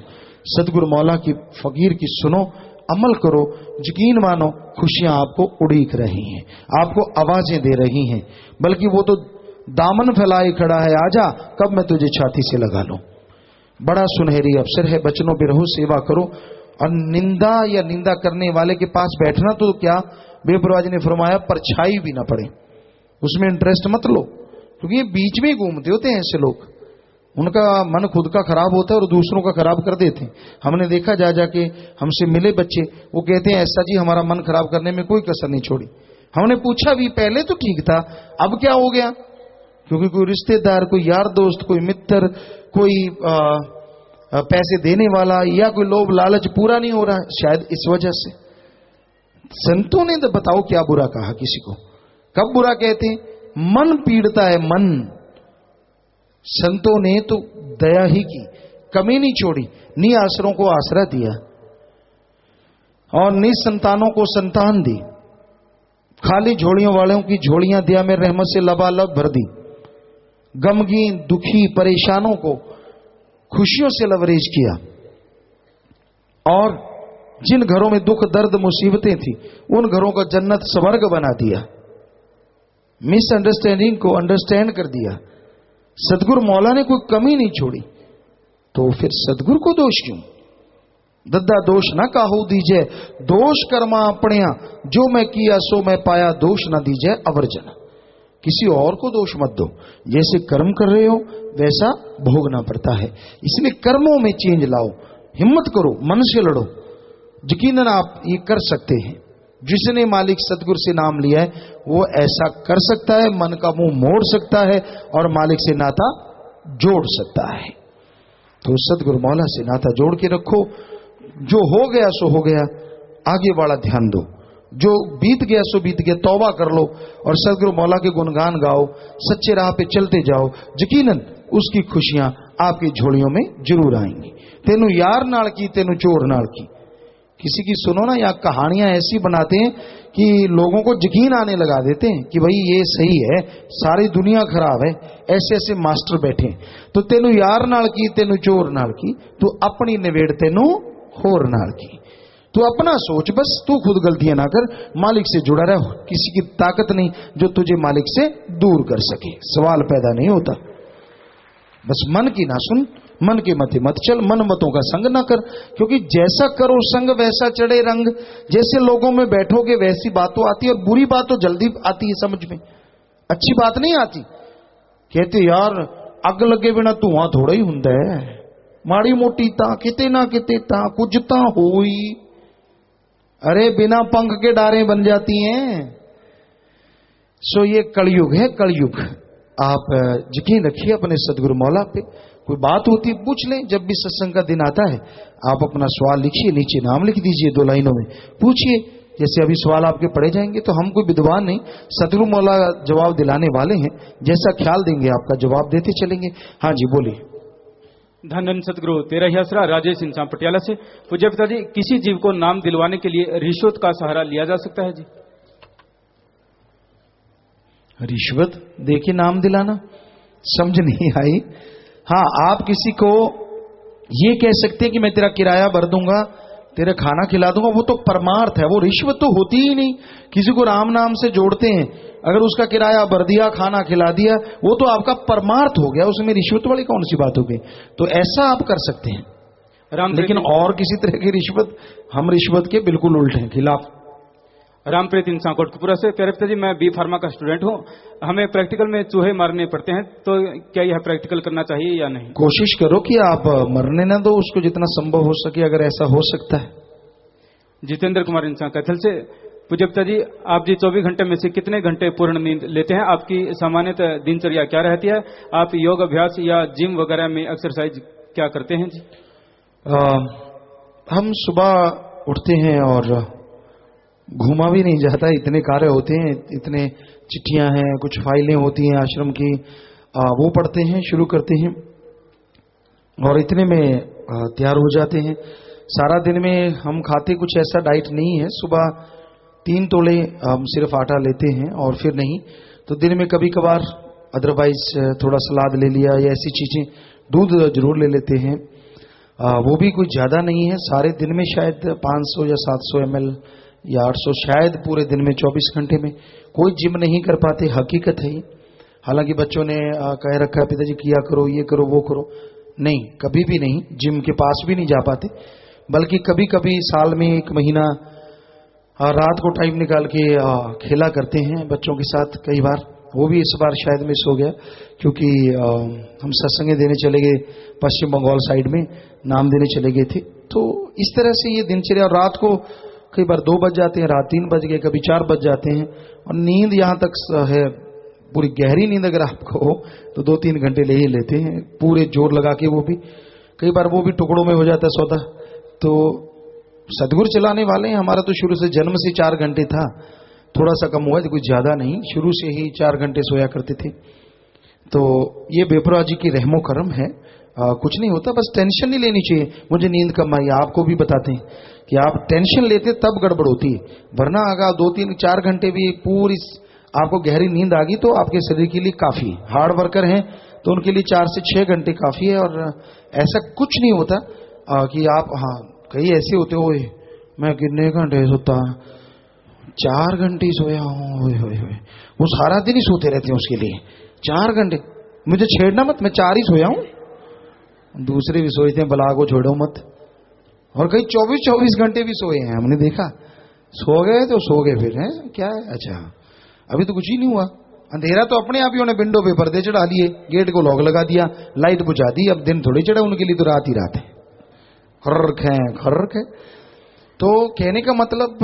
सतगुरु मौला की, फकीर की सुनो, अमल करो, यकीन मानो खुशियां आपको उड़ीक रही हैं, आपको आवाजें दे रही हैं। बल्कि वो तो दामन फैलाए खड़ा है, आजा कब मैं तुझे छाती से लगा लूं। बड़ा सुनहरी अवसर है, बचनों पे रहो, सेवा करो। और निंदा या निंदा करने वाले के पास बैठना तो क्या, बेपरवाह जी ने फरमाया परछाई भी ना पड़े, उसमें इंटरेस्ट मत लो, क्योंकि ये बीच में ही घूमते होते हैं ऐसे लोग। उनका मन खुद का खराब होता है और दूसरों का खराब कर देते हैं। हमने देखा जा जाके, हमसे मिले बच्चे, वो कहते हैं ऐसा जी हमारा मन खराब करने में कोई कसर नहीं छोड़ी। हमने पूछा भी, पहले तो ठीक था, अब क्या हो गया? क्योंकि कोई रिश्तेदार, कोई यार दोस्त, कोई मित्र, कोई पैसे देने वाला, या कोई लोभ लालच पूरा नहीं हो रहा, शायद इस वजह से। संतों ने तो बताओ क्या बुरा कहा किसी को, कब बुरा कहते हैं? मन पीड़ता है, मन संतों ने तो दया ही की, कमी नहीं छोड़ी। निआश्रों को आसरा दिया और निसंतानों को संतान दी। खाली झोलियों वालों की झोलियां दिया में रहमत से लबालब भर दी। गमगीन, दुखी, परेशानों को खुशियों से लवरेज किया। और जिन घरों में दुख, दर्द, मुसीबतें थी, उन घरों का जन्नत स्वर्ग बना दिया। मिसअंडरस्टैंडिंग को अंडरस्टैंड कर दिया। सदगुरु मौला ने कोई कमी नहीं छोड़ी, तो फिर सदगुरु को दोष क्यों? दद्दा दोष ना काहू दीजे, दोष कर्मा अपनिया, जो मैं किया सो मैं पाया, दोष ना दीजे अवर्जन। किसी और को दोष मत दो, जैसे कर्म कर रहे हो वैसा भोगना पड़ता है। इसलिए कर्मों में चेंज लाओ, हिम्मत करो, मन से लड़ो। यकीनन आप ये कर सकते हैं। जिसने मालिक सदगुरु से नाम लिया है वो ऐसा कर सकता है, मन का मुंह मोड़ सकता है और मालिक से नाता जोड़ सकता है। तो सदगुरु मौला से नाता जोड़ के रखो। जो हो गया सो हो गया, आगे वाला ध्यान दो। जो बीत गया सो बीत गया, तौबा कर लो और सदगुरु मौला के गुणगान गाओ, सच्चे राह पे चलते जाओ। यकीनन उसकी खुशियां आपकी झोलियों में जरूर आएंगी। तेनू यार नाल की, तेनू चोर नाल की। किसी की सुनो ना, या कहानियां ऐसी बनाते हैं कि लोगों को यकीन आने लगा देते हैं कि भाई ये सही है, सारी दुनिया खराब है। ऐसे ऐसे मास्टर बैठे। तो तेनू यार नाल की, तेनू चोर नाल की, तू अपनी निवेड़ तेनू होर नाल की। तू अपना सोच, बस तू खुद गलतियां ना कर, मालिक से जुड़ा रह। किसी की ताकत नहीं जो तुझे मालिक से दूर कर सके। सवाल पैदा नहीं होता। बस मन की ना सुन, मन के मते मत चल, मन मतों का संग ना कर, क्योंकि जैसा करो संग वैसा चढ़े रंग। जैसे लोगों में बैठोगे वैसी बातों आती है, और बुरी बात तो जल्दी आती है समझ में, अच्छी बात नहीं आती। कहते यार अग लगे बिना धुआं थोड़ा ही हुंदा है, माड़ी मोटी ता किते ना किते ता कुछ ता होई। अरे बिना पंख के डारें बन जाती हैं। सो ये कलयुग है, कलयुग। आप यकीन रखिए अपने सदगुरु मौला पे। कोई बात होती है पूछ लें। जब भी सत्संग का दिन आता है आप अपना सवाल लिखिए, नीचे नाम लिख दीजिए, 2 लाइनों में पूछिए। जैसे अभी सवाल आपके पढ़े जाएंगे, तो हम कोई विद्वान नहीं, सदगुरु मौला जवाब दिलाने वाले हैं। जैसा ख्याल देंगे आपका जवाब देते चलेंगे। हाँ जी बोलिए। धन धन सतगुरु, तेरा ही आसरा। राजेश इंसान पटियाला से। पूज्य पिताजी, किसी जीव को नाम दिलवाने के लिए रिश्वत का सहारा लिया जा सकता है जी? रिश्वत देके नाम दिलाना समझ नहीं आई। हाँ, आप किसी को ये कह सकते हैं कि मैं तेरा किराया भर दूंगा, तेरा खाना खिला दूंगा, वो तो परमार्थ है, वो रिश्वत तो होती ही नहीं। किसी को राम नाम से जोड़ते हैं, अगर उसका किराया भर दिया, खाना खिला दिया, वो तो आपका परमार्थ हो गया, उसमें रिश्वत वाली कौन सी बात हो गई? तो ऐसा आप कर सकते हैं। लेकिन और किसी तरह की रिश्वत, हम रिश्वत के बिल्कुल उल्टे हैं, खिलाफ। रामप्रीत इंसान कोटकपुरा से। प्यारे पिताजी, मैं बी फार्मा का स्टूडेंट हूँ। हमें प्रैक्टिकल में चूहे मारने पड़ते हैं, तो क्या यह प्रैक्टिकल करना चाहिए या नहीं? कोशिश करो कि आप मरने ना दो उसको, जितना संभव हो सके, अगर ऐसा हो सकता है। जितेंद्र कुमार इंसान कैथल से। पूज्य पिताजी, आप जी 24 घंटे में से कितने घंटे पूर्ण नींद लेते हैं? आपकी सामान्यतः दिनचर्या क्या रहती है? आप योग अभ्यास या जिम वगैरह में एक्सरसाइज क्या करते हैं जी? हम सुबह उठते हैं और घूमा भी नहीं जाता, इतने कार्य होते हैं, इतने चिट्ठियां हैं, कुछ फाइलें होती हैं आश्रम की, वो पढ़ते हैं, शुरू करते हैं और इतने में तैयार हो जाते हैं। सारा दिन में हम खाते कुछ ऐसा डाइट नहीं है। सुबह 3 तोले हम सिर्फ आटा लेते हैं और फिर नहीं तो दिन में कभी कभार अदरवाइज थोड़ा सलाद ले लिया या ऐसी चीजें। दूध जरूर ले लेते हैं, वो भी कुछ ज्यादा नहीं है। सारे दिन में शायद 500 या 700 ml या 800 शायद पूरे दिन में 24 घंटे में। कोई जिम नहीं कर पाते, हकीकत है ये। हालांकि बच्चों ने कह रखा है पिताजी किया करो, ये करो, वो करो, नहीं, कभी भी नहीं, जिम के पास भी नहीं जा पाते। बल्कि कभी कभी साल में 1 महीना रात को टाइम निकाल के खेला करते हैं बच्चों के साथ कई बार। वो भी इस बार शायद मिस हो गया, क्योंकि हम सत्संग देने चले गए पश्चिम बंगाल साइड में, नाम देने चले गए थे। तो इस तरह से ये दिनचर्या। और रात को कई बार 2 बज जाते हैं, रात 3 बज गए, कभी 4 बज जाते हैं। और नींद यहाँ तक है, पूरी गहरी नींद अगर आपको हो तो 2-3 घंटे ले ही लेते हैं, पूरे जोर लगा के। वो भी कई बार वो भी टुकड़ों में हो जाता है सौदा। तो सदगुरु चलाने वाले हैं। हमारा तो शुरू से जन्म से 4 घंटे था, थोड़ा सा कम हुआ, तो कुछ ज्यादा नहीं, शुरू से ही 4 घंटे सोया करते थे। तो ये बेपरवाह जी की रहमो करम है। कुछ नहीं होता, बस टेंशन नहीं लेनी चाहिए। मुझे नींद कम आई, आपको भी बताते हैं कि आप टेंशन लेते तब गड़बड़ होती है, वरना अगर 2-3-4 घंटे भी पूरी आपको गहरी नींद आ गई तो आपके शरीर के लिए काफी। हार्ड वर्कर हैं तो उनके लिए 4 से 6 घंटे काफी है। और ऐसा कुछ नहीं होता कि आप, हाँ कई ऐसे होते हो, मैं कितने घंटे सोता, 4 घंटे ही सोया हूँ, वो सारा दिन ही सोते रहते हैं उसके लिए 4 घंटे। मुझे छेड़ना मत, मैं 4 ही सोया हूं, दूसरे भी सोए थे, बला को छोड़ो मत। और कई 24-24 घंटे भी सोए हैं, हमने देखा। सो गए तो सो गए, फिर है क्या है, अच्छा अभी तो कुछ ही नहीं हुआ। अंधेरा तो अपने आप ही उन्हें विंडो पे पर्दे चढ़ा लिए, गेट को लॉक लगा दिया, लाइट बुझा दी। अब दिन थोड़ी चढ़ा उनके लिए, तो रात ही रात है, खर्रख है। तो कहने का मतलब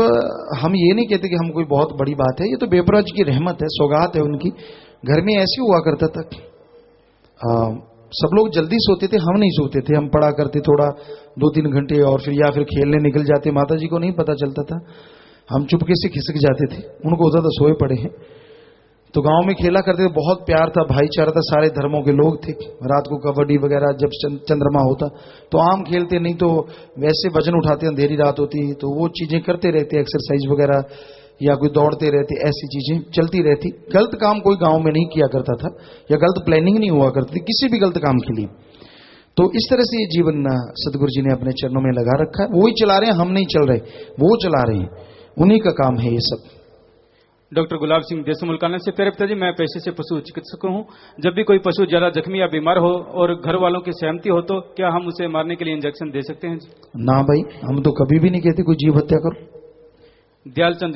हम ये नहीं कहते कि हम कोई बहुत बड़ी बात है, ये तो बेपरवाह की रहमत है, सौगात है उनकी। घर में ऐसे हुआ करता था, सब लोग जल्दी सोते थे, हम नहीं सोते थे। हम पढ़ा करते थोड़ा 2-3 घंटे और फिर या फिर खेलने निकल जाते। माता जी को नहीं पता चलता था, हम चुपके से खिसक जाते थे, उनको होता था सोए पड़े हैं। तो गांव में खेला करते थे, बहुत प्यार था, भाईचारा था, सारे धर्मों के लोग थे। रात को कबड्डी वगैरह, जब चंद्रमा होता तो आम खेलते, नहीं तो वैसे वजन उठाते, अंधेरी रात होती तो वो चीजें करते रहते, एक्सरसाइज वगैरह, या कोई दौड़ते रहते, ऐसी चीजें चलती रहती। गलत काम कोई गांव में नहीं किया करता था, या गलत प्लानिंग नहीं हुआ करती थी किसी भी गलत काम के लिए। तो इस तरह से ये जीवन सदगुरु जी ने अपने चरणों में लगा रखा है। वो ही चला रहे हैं, हम नहीं चल रहे, वो चला रहे हैं, उन्हीं का काम है ये सब। डॉक्टर गुलाब सिंह देसू मुल्काना से। प्यारे पिताजी, मैं पेशे से पशु चिकित्सक हूँ। जब भी कोई पशु ज्यादा जख्मी या बीमार हो और घर वालों की सहमति हो तो क्या हम उसे मारने के लिए इंजेक्शन दे सकते हैं? ना भाई, हम तो कभी भी नहीं कहते कोई जीव हत्या करो। दयालचंद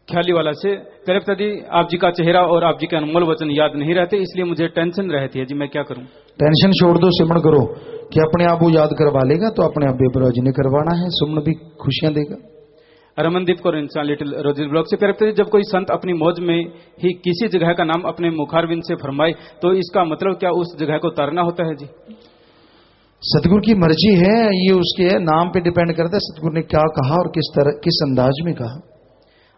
ख्याली वाला से। प्यारे पिताजी, आप जी का चेहरा और आप जी के अनमोल वचन याद नहीं रहते, इसलिए मुझे टेंशन रहती है जी, मैं क्या करूं? टेंशन छोड़ दो, सिमरण करो कि अपने आप वो याद करवा लेगा। तो अपने आप बेपरवाह जी ने करवाना है, सुमन भी खुशियां देगा। रमनदीप कौर इंसान, लिटिल रोजेस ब्लॉक से। प्यारे पिताजी, जब कोई संत अपनी मौज में ही किसी जगह का नाम अपने मुखारविंद से फरमाए तो इसका मतलब क्या उस जगह को तारना होता है जी? सतगुरु की मर्जी है, ये उसके नाम पे डिपेंड करता है सतगुरु ने क्या कहा और किस तरह, किस अंदाज में कहा।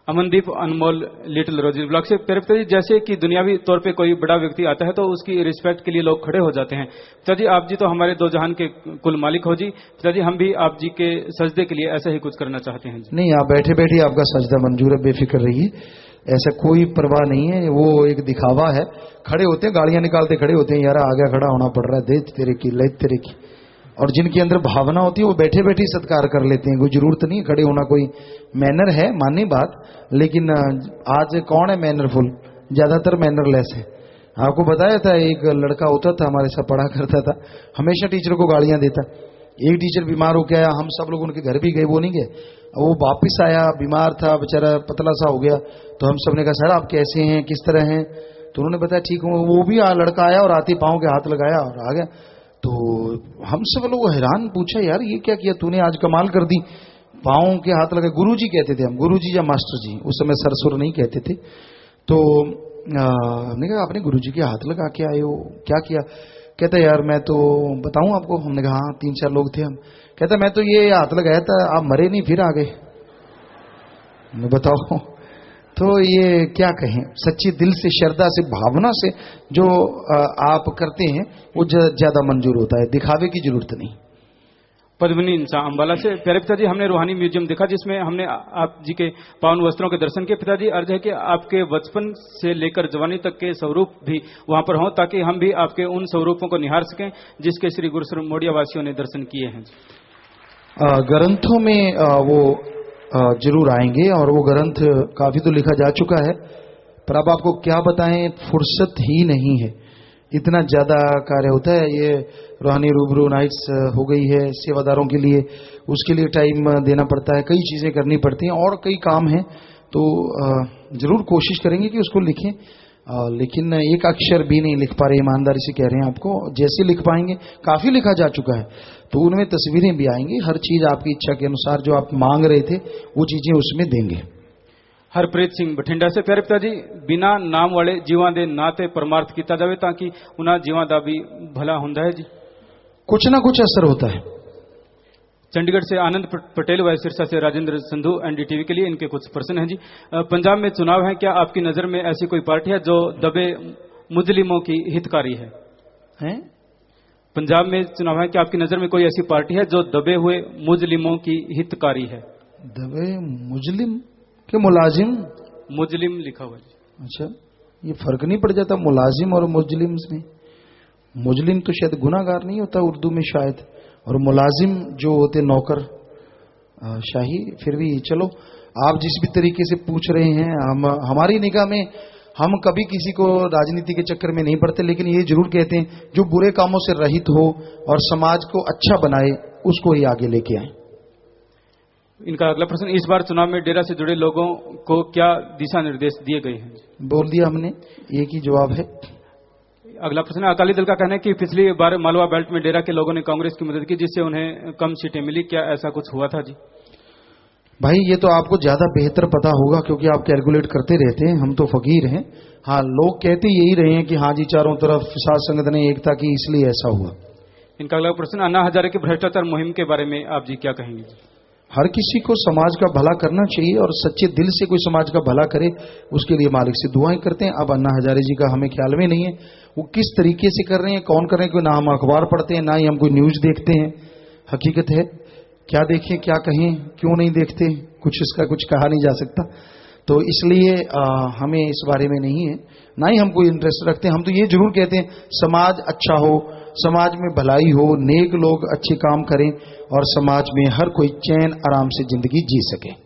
अमनदीप अनमोल, लिटिल रोजेस ब्लॉक से। प्यारे पिताजी, जैसे कि दुनियावी तौर पे कोई बड़ा व्यक्ति आता है तो उसकी रिस्पेक्ट के लिए लोग खड़े हो जाते हैं। पिताजी, आप जी तो हमारे 2 जहान के कुल मालिक हो जी। पिताजी, हम भी आप जी के सजदे के लिए ऐसा ही कुछ करना चाहते हैं जी। नहीं, आप बैठे बैठे आपका सजदा मंजूर है, बेफिक्र रहिए, ऐसा कोई परवाह नहीं है। वो एक दिखावा है, खड़े होते हैं, गाड़ियां निकालते खड़े होते हैं, यार आगे खड़ा होना पड़ रहा है, दे तेरे की, ले तेरे की। और जिनके अंदर भावना होती है वो बैठे बैठे सत्कार कर लेते हैं, कोई जरूरत नहीं खड़े होना। कोई मैनर है, मानी बात, लेकिन आज कौन है मैनरफुल? ज्यादातर मैनरलेस है। आपको बताया था, एक लड़का होता था हमारे साथ पढ़ा करता था, हमेशा टीचर को गालियां देता। एक टीचर बीमार हो गया, हम सब लोग उनके घर भी गए, वो नहीं गए, वो वापिस आया, बीमार था बेचारा, पतला सा हो गया। तो हम सब ने कहा, सर आप कैसे हैं, किस तरह हैं? तो उन्होंने बताया ठीक हूँ। वो भी लड़का आया और आते पाँव के हाथ लगाया और आ गया। तो हम सब लोग हैरान, पूछा यार ये क्या किया तूने, आज कमाल कर दी, पाँव के हाथ लगाए। गुरुजी कहते थे हम, गुरुजी या मास्टर जी, उस समय सरसुर नहीं कहते थे। तो हमने कहा आपने गुरुजी के हाथ लगा के आए हो, क्या किया? कहता यार मैं तो बताऊं आपको। हमने कहा हाँ, 3-4 लोग थे हम। कहता मैं तो ये हाथ लगाया था, आप मरे नहीं फिर आ गए। बताओ, तो ये क्या कहें, सच्ची दिल से, श्रद्धा से, भावना से जो आप करते हैं वो ज्यादा मंजूर होता है, दिखावे की जरूरत नहीं। पद्मिनी इंसान अंबाला से। प्यारे पिताजी, हमने रूहानी म्यूजियम देखा जिसमें हमने आप जी के पावन वस्त्रों के दर्शन किए। पिताजी, अर्ज है कि आपके बचपन से लेकर जवानी तक के स्वरूप भी वहां पर हों, ताकि हम भी आपके उन स्वरूपों को निहार सकें जिसके श्री गुरुसर मोडिया वासियों ने दर्शन किए हैं। ग्रंथों में वो जरूर आएंगे, और वो ग्रंथ काफी तो लिखा जा चुका है, पर अब आपको क्या बताएं, फुर्सत ही नहीं है, इतना ज्यादा कार्य होता है। ये रूहानी रूबरू नाइट्स हो गई है सेवादारों के लिए, उसके लिए टाइम देना पड़ता है, कई चीजें करनी पड़ती हैं और कई काम हैं। तो जरूर कोशिश करेंगे कि उसको लिखें, लेकिन एक अक्षर भी नहीं लिख पा रहे, ईमानदारी से कह रहे हैं आपको। जैसे लिख पाएंगे, काफी लिखा जा चुका है, तो उनमें तस्वीरें भी आएंगी, हर चीज आपकी इच्छा के अनुसार जो आप मांग रहे थे वो चीजें उसमें देंगे। हरप्रीत सिंह बठिंडा से। प्यारे पिताजी, बिना नाम वाले जीवां दे नाते परमार्थ किया जाए ताकि उन्हें जीवां दा भी भला हुंदा है जी। कुछ ना कुछ असर होता है। चंडीगढ़ से आनंद पटेल व सिरसा से राजेंद्र संधू एनडीटीवी के लिए इनके कुछ प्रश्न हैं जी। पंजाब में चुनाव है, क्या आपकी नजर में ऐसी कोई पार्टी है जो दबे मुस्लिमों की हितकारी है? हैं? पंजाब में चुनाव है कि आपकी नजर में कोई ऐसी पार्टी है जो दबे हुए मुस्लिमों की हितकारी है? दबे मुजलिम के मुलाजिम? मुस्लिम लिखा हुआ है। अच्छा, ये फर्क नहीं पड़ जाता मुलाजिम और मुजलिम में? मुजलिम तो शायद गुनाहगार नहीं होता उर्दू में शायद, और मुलाजिम जो होते नौकर शाही। फिर भी चलो, आप जिस भी तरीके से पूछ रहे हैं, हमारी निगाह में हम कभी किसी को राजनीति के चक्कर में नहीं पड़ते, लेकिन ये जरूर कहते हैं जो बुरे कामों से रहित हो और समाज को अच्छा बनाए उसको ही आगे लेके आए। इनका अगला प्रश्न, इस बार चुनाव में डेरा से जुड़े लोगों को क्या दिशा निर्देश दिए गए हैं? बोल दिया हमने, एक ही जवाब है। अगला प्रश्न, अकाली दल का कहना है कि पिछली बार मालवा बेल्ट में डेरा के लोगों ने कांग्रेस की मदद की जिससे उन्हें कम सीटें मिली, क्या ऐसा कुछ हुआ था जी? भाई ये तो आपको ज्यादा बेहतर पता होगा क्योंकि आप कैलकुलेट करते रहते हैं, हम तो फकीर हैं। हाँ, लोग कहते यही रहे हैं कि हाँ जी चारों तरफ साथ संगत ने एकता की इसलिए ऐसा हुआ। इनका अगला प्रश्न, अन्ना हजारे की भ्रष्टाचार मुहिम के बारे में आप जी क्या कहेंगे? हर किसी को समाज का भला करना चाहिए और सच्चे दिल से कोई समाज का भला करे उसके लिए मालिक से दुआएं करते हैं। अब अन्ना हजारे जी का हमें ख्याल में नहीं है वो किस तरीके से कर रहे हैं, कौन कर रहे हैं, ना हम अखबार पढ़ते हैं ना ही हम कोई न्यूज देखते हैं। हकीकत है, क्या देखें क्या कहें, क्यों नहीं देखते, कुछ इसका कुछ कहा नहीं जा सकता। तो इसलिए हमें इस बारे में नहीं है, ना ही हम कोई इंटरेस्ट रखते हैं। हम तो ये जरूर कहते हैं समाज अच्छा हो, समाज में भलाई हो, नेक लोग अच्छे काम करें और समाज में हर कोई चैन आराम से जिंदगी जी सके।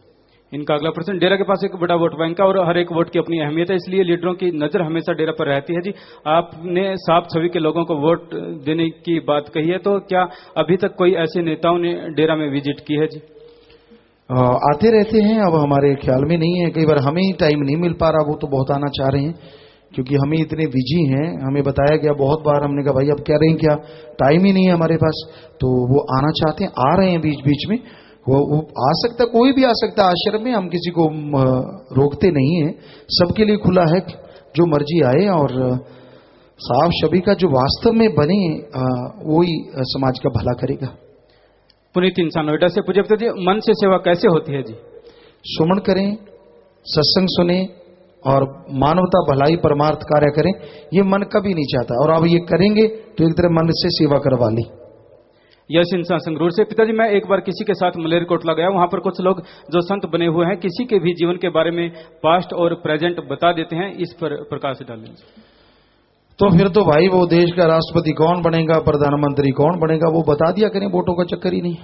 इनका अगला प्रश्न, डेरा के पास एक बड़ा वोट बैंक है और हर एक वोट की अपनी अहमियत है, इसलिए लीडरों की नजर हमेशा डेरा पर रहती है जी। आपने साफ छवि के लोगों को वोट देने की बात कही है, तो क्या अभी तक कोई ऐसे नेताओं ने डेरा में विजिट की है जी? आते रहते हैं, अब हमारे ख्याल में नहीं है, कई बार हमें ही टाइम नहीं मिल पा रहा, वो तो बहुत आना चाह रहे हैं क्योंकि हम ही इतने बिजी हैं। हमें बताया गया बहुत बार, हमने कहा भाई अब कह रहे हैं क्या, टाइम ही नहीं है हमारे पास। तो वो आना चाहते हैं, आ रहे हैं बीच बीच में, वो आ सकता, कोई भी आ सकता है आश्रम में, हम किसी को रोकते नहीं है, सबके लिए खुला है, जो मर्जी आए। और साफ छवि का जो वास्तव में बने वही समाज का भला करेगा। पुनीत इंसान नोएडा से, पूज्य जी मन से सेवा कैसे होती है जी? सुमन करें, सत्संग सुने और मानवता भलाई परमार्थ कार्य करें, ये मन कभी नहीं चाहता, और अब ये करेंगे तो एक तरह मन से सेवा करवा ली। यश इंसान संगरूर से, पिताजी मैं एक बार किसी के साथ मलेरकोटला गया, वहां पर कुछ लोग जो संत बने हुए हैं किसी के भी जीवन के बारे में पास्ट और प्रेजेंट बता देते हैं, इस पर प्रकाश डालें। तो फिर तो भाई वो देश का राष्ट्रपति कौन बनेगा, प्रधानमंत्री कौन बनेगा, वो बता दिया करें, वोटों का चक्कर ही नहीं।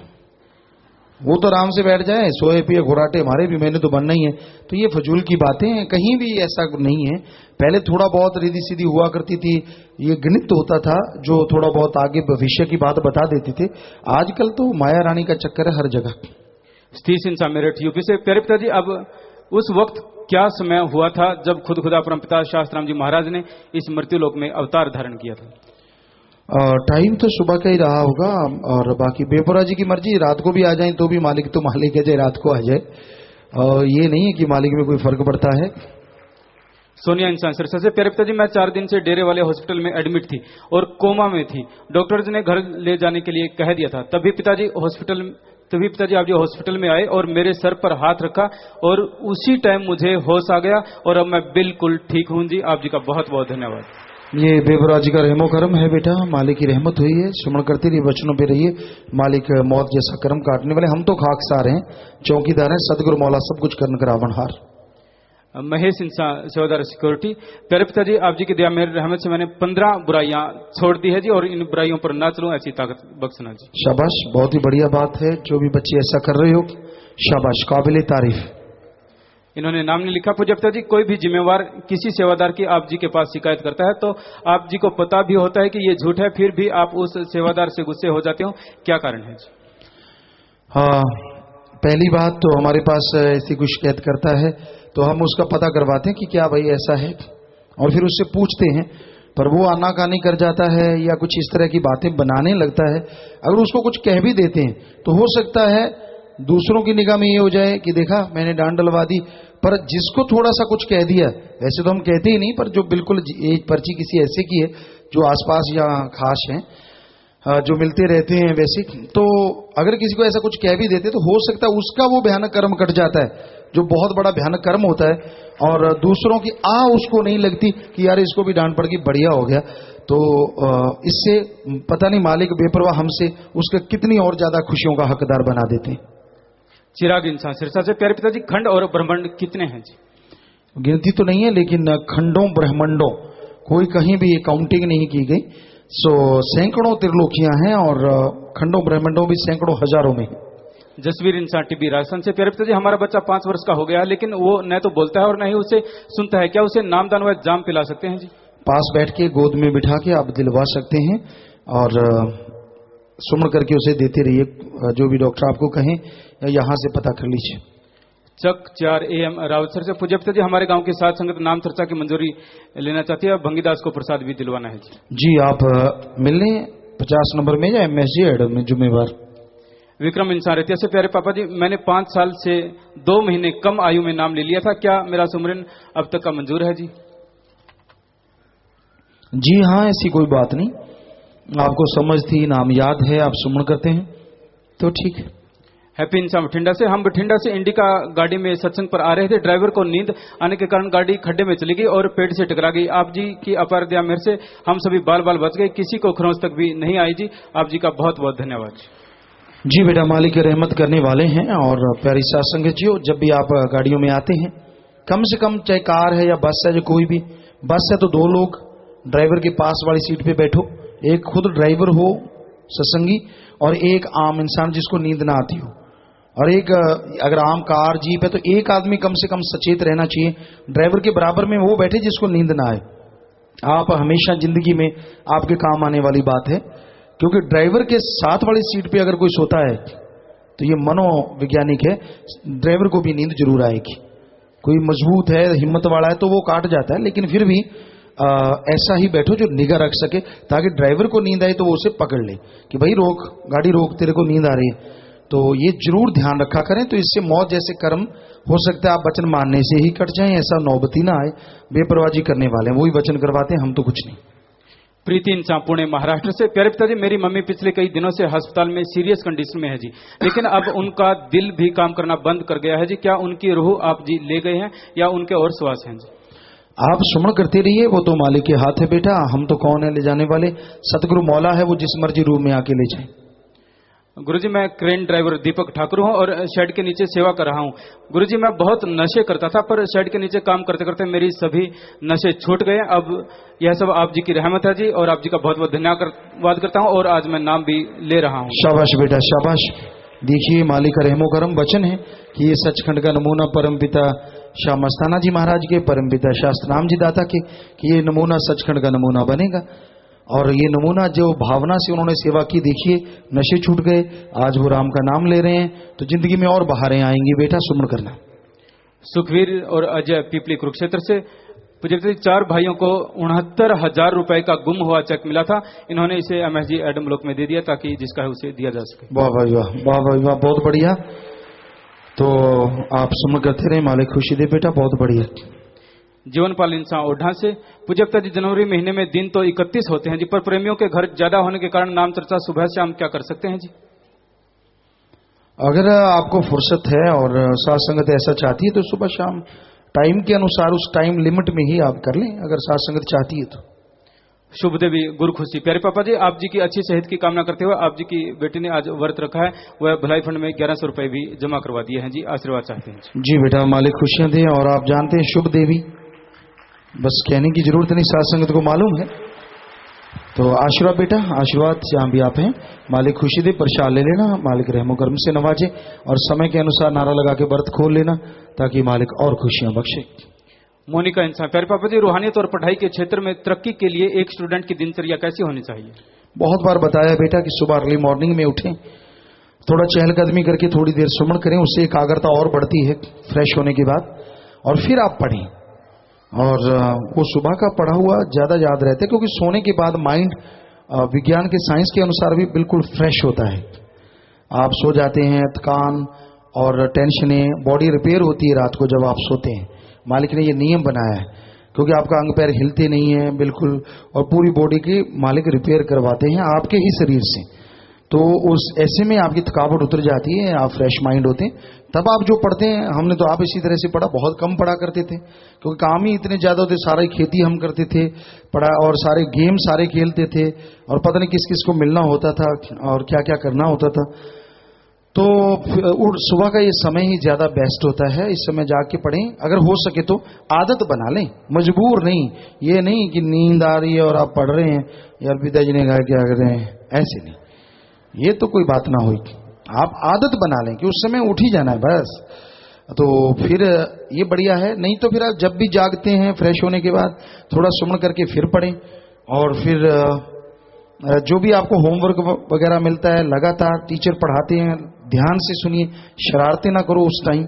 वो तो आराम से बैठ जाए, सोए पिए घुराटे हमारे भी, मैंने तो बनना ही है। तो ये फजूल की बातें हैं, कहीं भी ऐसा नहीं है। पहले थोड़ा बहुत रिद्धि सीधी हुआ करती थी, ये गणित होता था जो थोड़ा बहुत आगे भविष्य की बात बता देते थे। आजकल तो माया रानी का चक्कर है हर जगह। सतीश इंसान मेरठ यूपी से, प्यारे पिताजी अब उस वक्त क्या समय हुआ था जब खुद खुदा परमपिता शास्त्राम जी महाराज ने इस मृत्युलोक में अवतार धारण किया था? टाइम तो सुबह का ही रहा होगा, और बाकी बेपुरा जी की मर्जी, रात को भी आ जाए तो भी मालिक तो मालिक है, चाहे रात को आ जाए, और ये नहीं है कि मालिक में कोई फर्क पड़ता है। सोनिया इंसान सिरसा से, प्यारे पिताजी मैं 4 दिन से डेरे वाले हॉस्पिटल में एडमिट थी और कोमा में थी, डॉक्टर्स ने घर ले जाने के लिए कह दिया था, तभी पिताजी आप जो हॉस्पिटल में आए और मेरे सर पर हाथ रखा और उसी टाइम मुझे होश आ गया और अब मैं बिल्कुल ठीक हूं जी। आप जी का बहुत बहुत धन्यवाद। ये बेबरा जी का रहमो करम है बेटा, मालिक की रहमत हुई है, सुमन करते रहिए, वचनों पे रहिए, मालिक मौत जैसा कर्म काटने वाले, हम तो खाकसार हैं, चौकीदार हैं, सदगुरु मौला सब कुछ करने का रावणहार। महेश इंसान सेवादार सिक्योरिटी, प्यारे पिताजी आप जी की दया मेरे रहमत से मैंने 15 बुराइयां छोड़ दी है जी, और इन बुराइयों पर ना चलूं ऐसी ताकत बख्शना जी। शाबाश, बहुत ही बढ़िया बात है, जो भी बच्चे ऐसा कर रहे हो शाबाश, काबिले तारीफ। इन्होंने नाम नहीं लिखा। पूज्य पिताजी कोई भी जिम्मेवार किसी सेवादार की आप जी के पास शिकायत करता है तो आप जी को पता भी होता है कि ये झूठ है, फिर भी आप उस सेवादार से गुस्से हो जाते हो, क्या कारण है जी? हाँ, पहली बात तो हमारे पास ऐसी कोई शिकायत करता है तो हम उसका पता करवाते हैं कि क्या भाई ऐसा है, और फिर उससे पूछते हैं, पर वो आनाकानी कर जाता है या कुछ इस तरह की बातें बनाने लगता है। अगर उसको कुछ कह भी देते हैं तो हो सकता है दूसरों की निगाह में ये हो जाए कि देखा मैंने डांट डलवा दी, पर जिसको थोड़ा सा कुछ कह दिया, वैसे तो हम कहते ही नहीं, पर जो बिल्कुल एक पर्ची किसी ऐसे की है जो आसपास या खास हैं, जो मिलते रहते हैं वैसे, तो अगर किसी को ऐसा कुछ कह भी देते तो हो सकता है उसका वो भयानक कर्म कट जाता है, जो बहुत बड़ा भयानक कर्म होता है, और दूसरों की उसको नहीं लगती कि यार इसको भी डांट पड़ गई, बढ़िया हो गया। तो इससे पता नहीं मालिक बेपरवाह हमसे उसका कितनी और ज्यादा खुशियों का हकदार बना देते हैं। चिराग इंसान सिरसा से, प्यारे पिताजी खंड और ब्रह्मांड कितने हैं जी? गिनती तो नहीं है, लेकिन खंडों ब्रह्मांडों कोई कहीं भी काउंटिंग नहीं की गई। सो सैकड़ों त्रिलोकियां हैं और खंडों ब्रह्मांडों भी सैकड़ों हजारों में। जसवीर इंसान टीबी राजस्थान से, प्यारे पिताजी हमारा बच्चा 5 वर्ष का हो गया, लेकिन वो न तो बोलता है और न ही उसे सुनता है, क्या उसे नामदान व जाम पिला सकते हैं जी? पास बैठ के गोद में बिठा के आप दिलवा सकते हैं और सुमन करके उसे देते रहिए, जो भी डॉक्टर आपको कहें, या यहाँ से पता कर लीजिए। चक 4 AM रावतसर से, पूज्य पिताजी हमारे गांव की साध संगत नाम चर्चा की मंजूरी लेना चाहती है, भंगीदास को प्रसाद भी दिलवाना है जी। आप मिलने 50 नंबर में या MSG एड में जुम्मेवार। विक्रम इंसान रेतिया से, प्यारे पापा जी मैंने 5 साल से 2 महीने कम आयु में नाम ले लिया था, क्या मेरा सुमरन अब तक का मंजूर है जी? जी हाँ, ऐसी कोई बात नहीं, आपको समझ थी, नाम याद है, आप सुमन करते हैं तो ठीक है। हैप्पी इंसान बठिंडा से, हम बठिंडा से इंडिका गाड़ी में सत्संग पर आ रहे थे, ड्राइवर को नींद आने के कारण गाड़ी खड्डे में चली गई और पेड़ से टकरा गई। आप जी की अपार दया मेरे से हम सभी बाल बाल बच गए, किसी को खरोंच तक भी नहीं आई जी। आप जी का बहुत बहुत धन्यवाद जी। बेटा मालिक रहमत करने वाले हैं। और प्यारी साथ संगत जी, जब भी आप गाड़ियों में आते हैं, कम से कम चाहे कार है या बस है, जो कोई भी बस है, तो 2 लोग ड्राइवर के पास वाली सीट पे बैठो, एक खुद ड्राइवर हो सत्संगी और एक आम इंसान जिसको नींद ना आती हो, और एक अगर आम कार जीप है तो एक आदमी कम से कम सचेत रहना चाहिए, ड्राइवर के बराबर में वो बैठे जिसको नींद ना आए। आप हमेशा जिंदगी में आपके काम आने वाली बात है, क्योंकि ड्राइवर के साथ वाली सीट पे अगर कोई सोता है तो ये मनोवैज्ञानिक है, ड्राइवर को भी नींद जरूर आएगी। कोई मजबूत है, हिम्मत वाला है तो वो काट जाता है, लेकिन फिर भी ऐसा ही बैठो जो निगाह रख सके, ताकि ड्राइवर को नींद आए तो वो उसे पकड़ ले कि भाई रोक, गाड़ी रोक, तेरे को नींद आ रही है। तो ये जरूर ध्यान रखा करें, तो इससे मौत जैसे कर्म हो सकता है आप वचन मानने से ही कट जाएं, ऐसा नौबती ना आए। बेपरवाही करने वाले हैं, वही वचन करवाते हैं, हम तो कुछ नहीं। प्रीति इंसान पुणे महाराष्ट्र से, प्यारे पिताजी मेरी मम्मी पिछले कई दिनों से अस्पताल में सीरियस कंडीशन में है जी, लेकिन अब उनका दिल भी काम करना बंद कर गया है जी, क्या उनकी रूह आप जी ले गए हैं या उनके और श्वास हैं जी? आप सुमन करते रहिए, वो तो मालिक के हाथ है बेटा, हम तो कौन है ले जाने वाले, सतगुरु मौला है, वो जिस मर्जी रूम में आके ले जाए। गुरुजी मैं क्रेन ड्राइवर दीपक ठाकुर हूं और शेड के नीचे सेवा कर रहा हूं। गुरुजी मैं बहुत नशे करता था, पर शेड के नीचे काम करते करते मेरी सभी नशे छूट गए। अब यह सब आप जी की रहमत है जी, और आप जी का बहुत बहुत धन्यवाद करता हूं, और आज मैं नाम भी ले रहा हूं। शाबाश बेटा शाबाश। देखिए मालिक का रहमो करम वचन है कि ये सचखंड का नमूना परमपिता शाह मस्ताना जी महाराज के, परमपिता शास्त्रनाम जी दाता के, कि ये नमूना सचखंड का नमूना बनेगा। और ये नमूना जो भावना से उन्होंने सेवा की, देखिए नशे छूट गए, आज वो राम का नाम ले रहे हैं, तो जिंदगी में और बहारें आएंगी बेटा, सुमन करना। सुखवीर और अजय पीपली कुरुक्षेत्र से, 4 भाइयों को 69,000 रुपए का गुम हुआ चेक मिला था, इन्होंने इसे MSG एडम ब्लॉक में दे दिया ताकि जिसका है उसे दिया जा सके। वाह भाई वाह, वाह भाई वाह, बहुत बढ़िया। तो आप सुमन करते रहे, मालिक खुशी दे बेटा, बहुत बढ़िया। जीवनपाल इंसान ओढ़ा से, पूज्य पिताजी जनवरी महीने में दिन तो 31 होते हैं जी, पर प्रेमियों के घर ज्यादा होने के कारण नाम चर्चा सुबह शाम क्या कर सकते हैं जी? अगर आपको फुर्सत है और साथ संगत ऐसा चाहती है तो सुबह शाम टाइम के अनुसार उस टाइम लिमिट में ही आप कर लें, अगर साथ संगत चाहती है तो। शुभ देवी गुरु खुशी, प्यारे पापा जी आप जी की अच्छी सेहत की कामना करते हुए, आप जी की बेटी ने आज व्रत रखा है, वह भलाई फंड में 1100 रुपए भी जमा करवा दिए हैं जी, आशीर्वाद चाहते हैं जी बेटा, मालिक खुशियां दे। और आप जानते हैं शुभ देवी, बस कहने की जरूरत नहीं, साथ संगत को मालूम है। तो आशीर्वाद बेटा, आशीर्वाद जहां भी आप हैं, मालिक खुशी दे, प्रसाद ले लेना, मालिक रहमो कर्म से नवाजे, और समय के अनुसार नारा लगा के व्रत खोल लेना ताकि मालिक और खुशियां बख्शे। मोनिका इंसान, प्यारे पापा जी रूहानियत और पढ़ाई के क्षेत्र में तरक्की के लिए एक स्टूडेंट की दिनचर्या कैसी होनी चाहिए? बहुत बार बताया बेटा कि सुबह अर्ली मॉर्निंग में उठें, थोड़ा चहलकदमी करके थोड़ी देर सुमन करें, उससे एकाग्रता और बढ़ती है फ्रेश होने के बाद, और फिर आप पढ़ें। और वो सुबह का पढ़ा हुआ ज्यादा याद रहता है, क्योंकि सोने के बाद माइंड विज्ञान के साइंस के अनुसार भी बिल्कुल फ्रेश होता है। आप सो जाते हैं, थकान और टेंशनें, बॉडी रिपेयर होती है रात को जब आप सोते हैं। मालिक ने ये नियम बनाया है, क्योंकि आपका अंग पैर हिलते नहीं है बिल्कुल, और पूरी बॉडी की मालिक रिपेयर करवाते हैं आपके ही शरीर से। तो उस ऐसे में आपकी थकावट उतर जाती है, आप फ्रेश माइंड होते हैं। तब आप जो पढ़ते हैं, हमने तो आप इसी तरह से पढ़ा, बहुत कम पढ़ा करते थे क्योंकि काम ही इतने ज्यादा होते, सारी खेती हम करते थे, पढ़ा और सारे गेम सारे खेलते थे और पता नहीं किस किस को मिलना होता था और क्या क्या करना होता था। तो सुबह का ये समय ही ज्यादा बेस्ट होता है, इस समय जाके पढ़ें। अगर हो सके तो आदत बना लें, मजबूर नहीं। ये नहीं कि नींद आ रही है और आप पढ़ रहे हैं, यार पिताजी ने कहा क्या कर रहे हैं, ऐसे नहीं, ये तो कोई बात ना हुई। आप आदत बना लें कि उस समय उठ ही जाना है बस, तो फिर ये बढ़िया है। नहीं तो फिर आप जब भी जागते हैं फ्रेश होने के बाद थोड़ा सुमन करके फिर पढ़ें, और फिर जो भी आपको होमवर्क वगैरह मिलता है लगातार टीचर पढ़ाते हैं, ध्यान से सुनिए, शरारतें ना करो उस टाइम,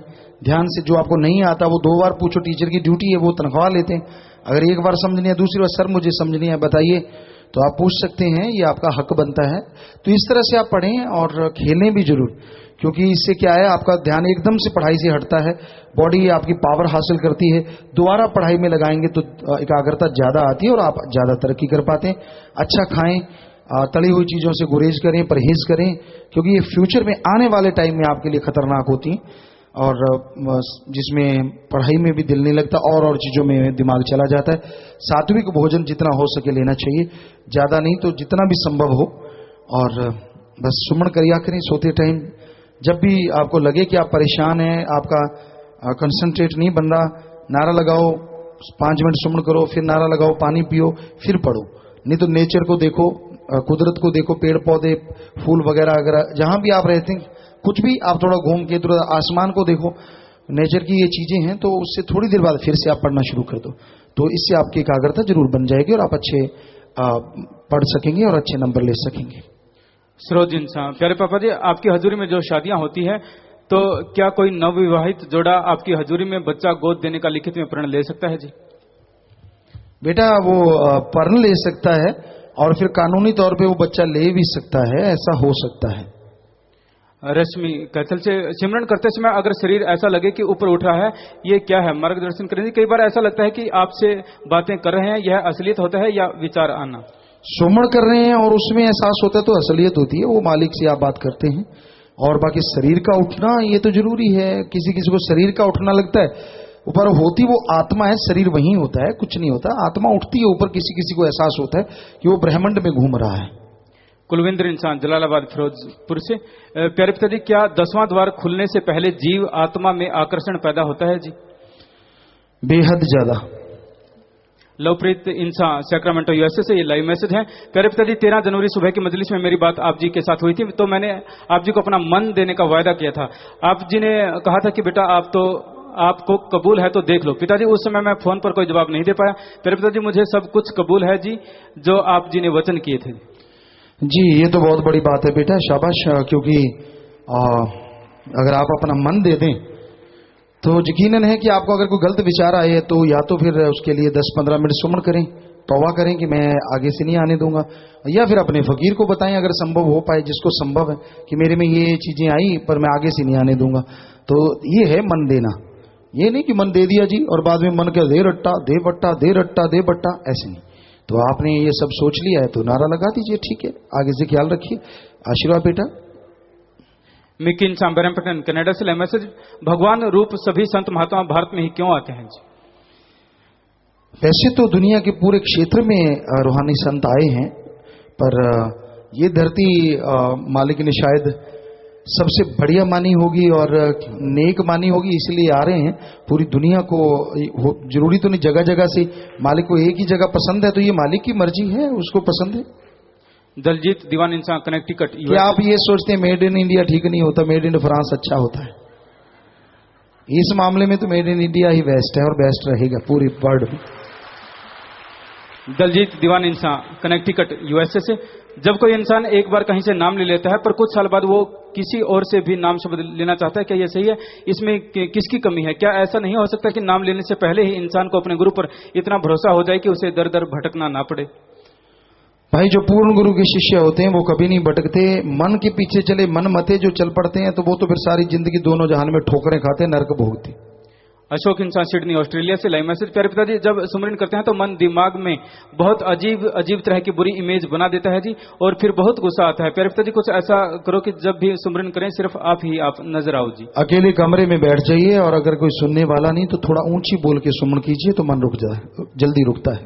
ध्यान से। जो आपको नहीं आता वो 2 बार पूछो, टीचर की ड्यूटी है, वो तनख्वाह लेते हैं। अगर एक बार समझ नहीं है, दूसरी बार सर मुझे समझ नहीं है बताइए, तो आप पूछ सकते हैं, ये आपका हक बनता है। तो इस तरह से आप पढ़ें और खेलें भी जरूर, क्योंकि इससे क्या है, आपका ध्यान एकदम से पढ़ाई से हटता है, बॉडी आपकी पावर हासिल करती है, दोबारा पढ़ाई में लगाएंगे तो एकाग्रता ज्यादा आती है और आप ज्यादा तरक्की कर पाते हैं। अच्छा खाएं, तली हुई चीजों से गुरेज करें, परहेज करें, क्योंकि ये फ्यूचर में आने वाले टाइम में आपके लिए खतरनाक होती हैं, और जिसमें पढ़ाई में भी दिल नहीं लगता और चीजों में दिमाग चला जाता है। सात्विक भोजन जितना हो सके लेना चाहिए, ज्यादा नहीं तो जितना भी संभव हो, और बस सुमन करिया करें सोते टाइम। जब भी आपको लगे कि आप परेशान हैं, आपका कंसंट्रेट नहीं बन रहा, नारा लगाओ, 5 मिनट सुमन करो, फिर नारा लगाओ, पानी पियो, फिर पढ़ो। नहीं तो नेचर को देखो, कुदरत को देखो, पेड़ पौधे फूल वगैरह, अगर जहां भी आप रहते हैं, कुछ भी आप थोड़ा घूम के थोड़ा आसमान को देखो, नेचर की ये चीजें हैं, तो उससे थोड़ी देर बाद फिर से आप पढ़ना शुरू कर दो, तो इससे आपकी एकाग्रता जरूर बन जाएगी और आप अच्छे पढ़ सकेंगे और अच्छे नंबर ले सकेंगे। सरोज इंसान, प्यारे पापा जी, आपकी हजूरी में जो शादियां होती है, तो क्या कोई नवविवाहित जोड़ा आपकी हजूरी में बच्चा गोद देने का लिखित में प्रण ले सकता है जी? बेटा वो प्रण ले सकता है और फिर कानूनी तौर पे वो बच्चा ले भी सकता है, ऐसा हो सकता है। रश्मि कैथल से, सिमरन करते समय अगर शरीर ऐसा लगे कि ऊपर उठ रहा है, ये क्या है, मार्गदर्शन करेंगे। कई बार ऐसा लगता है कि आपसे बातें कर रहे हैं, यह असलियत होता है या विचार आना? सुमन कर रहे हैं और उसमें एहसास होता है तो असलियत होती है, वो मालिक से आप बात करते हैं। और बाकी शरीर का उठना ये तो जरूरी है, किसी किसी को शरीर का उठना लगता है, ऊपर होती वो आत्मा है, शरीर वहीं होता है, कुछ नहीं होता, आत्मा उठती है ऊपर, किसी किसी को एहसास होता है कि वो ब्रह्मांड में घूम रहा है। कुलविंद्र इंसान जलालाबाद फिरोजपुर से, प्यारे पिताजी, क्या 10वां द्वार खुलने से पहले जीव आत्मा में आकर्षण पैदा होता है जी? बेहद ज्यादा। लवप्रीत इंसान सैक्रामेंटो यूएसए से, ये लाइव मैसेज है। प्यारे पिताजी, 13 जनवरी सुबह की मजलिस में मेरी बात आप जी के साथ हुई थी, तो मैंने आप जी को अपना मन देने का वायदा किया था। आप जी ने कहा था कि बेटा आपको कबूल है तो देख लो। पिताजी, उस समय मैं फोन पर कोई जवाब नहीं दे पाया। प्यारे पिताजी, मुझे सब कुछ कबूल है जी, जो आप जी ने वचन किए थे जी। ये तो बहुत बड़ी बात है बेटा, शाबाश। क्योंकि अगर आप अपना मन दे दें तो यकीनन है कि आपको अगर कोई गलत विचार आए तो या तो फिर उसके लिए 10-15 मिनट सुमन करें, तौबा करें कि मैं आगे से नहीं आने दूंगा, या फिर अपने फकीर को बताएं अगर संभव हो पाए, जिसको संभव है कि मेरे में ये चीजें आई पर मैं आगे से नहीं आने दूंगा। तो ये है मन देना, ये नहीं कि मन दे दिया जी और बाद में मन का दे रट्टा दे बट्टा दे रट्टा दे बट्टा, ऐसे नहीं। तो आपने ये सब सोच लिया है तो नारा लगा दीजिए, ठीक है, आगे से ख्याल रखिए। आशीर्वाद बेटा। मिकिन सांबरमपटन कनाडा से मैसेज, भगवान रूप सभी संत महात्मा भारत में ही क्यों आते हैं जी? वैसे तो दुनिया के पूरे क्षेत्र में रूहानी संत आए हैं, पर ये धरती मालिक ने शायद सबसे बढ़िया मानी होगी और नेक मानी होगी, इसलिए आ रहे हैं। पूरी दुनिया को जरूरी तो नहीं, जगह जगह से मालिक को एक ही जगह पसंद है, तो ये मालिक की मर्जी है, उसको पसंद है। दलजीत दीवान इंसान कनेक्टिकट, क्या आप ये सोचते हैं मेड इन इंडिया ठीक नहीं होता, मेड इन फ्रांस अच्छा होता है? इस मामले में तो made in India he best है और बेस्ट रहेगा पूरी वर्ल्ड में। दलजीत दीवान इंसान कनेक्टिकट यूएसए से, जब कोई इंसान एक बार कहीं से नाम ले लेता है पर कुछ साल बाद वो किसी और से भी नाम शब्द लेना चाहता है, क्या ये सही है? इसमें किसकी कमी है? क्या ऐसा नहीं हो सकता कि नाम लेने से पहले ही इंसान को अपने गुरु पर इतना भरोसा हो जाए कि उसे दर दर भटकना ना पड़े? भाई, जो पूर्ण गुरु के शिष्य होते हैं वो कभी नहीं भटकते, मन के पीछे चले मन मते जो चल पड़ते हैं तो वो तो फिर सारी जिंदगी दोनों जहान में ठोकरें खाते, नरक भोगते। अशोक इंसान सिडनी ऑस्ट्रेलिया से लाइव मैसेज। प्यारे पिताजी, जब सुमरन करते हैं तो मन दिमाग में बहुत अजीब अजीब तरह की बुरी इमेज बना देता है जी, और फिर बहुत गुस्सा आता है। प्यारे पिताजी, कुछ ऐसा करो कि जब भी सुमरन करें सिर्फ आप नजर आओ जी। अकेले कमरे में बैठ जाइए और अगर कोई सुनने वाला नहीं तो थोड़ा ऊंची बोल के सुमन कीजिए तो मन रुक जाए, जल्दी रुकता है।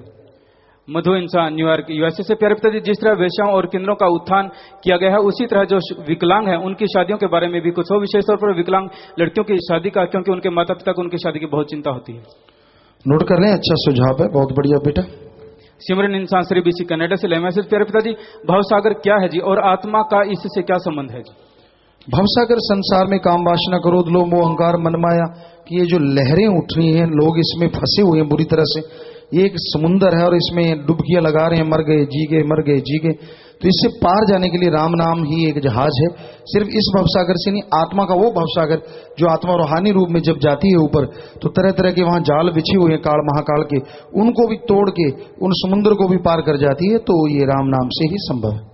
मधु इंसान न्यूयॉर्क यूएसए से। प्यारे पिताजी, जिस तरह वेश्याओं और किन्नरों का उत्थान किया गया है, उसी तरह जो विकलांग है उनकी शादियों के बारे में भी कुछ हो, विशेष तौर पर विकलांग लड़कियों की शादी का, क्योंकि उनके माता पिता को उनकी शादी की बहुत चिंता होती है। नोट कर लें, अच्छा सुझाव है, बहुत बढ़िया बेटा। सिमरन इंसान श्री बीसी कनाडा से लाइव मैसेज। प्यारे पिताजी, भवसागर क्या है जी, और आत्मा का इससे क्या संबंध है जी? भवसागर संसार में काम वासना क्रोध लोभ मोह अहंकार मनमाया की ये जो लहरें उठ रही हैं, लोग इसमें फंसे हुए हैं बुरी तरह से। ये एक समुंदर है और इसमें डुबकियां लगा रहे हैं, मर गए जी गए, मर गए जी गए। तो इससे पार जाने के लिए राम नाम ही एक जहाज है। सिर्फ इस भवसागर से नहीं, आत्मा का वो भवसागर जो आत्मा रूहानी रूप में जब जाती है ऊपर, तो तरह तरह के वहां जाल बिछे हुए हैं काल महाकाल के, उनको भी तोड़ के उन समुद्र को भी पार कर जाती है। तो ये राम नाम से ही संभव है।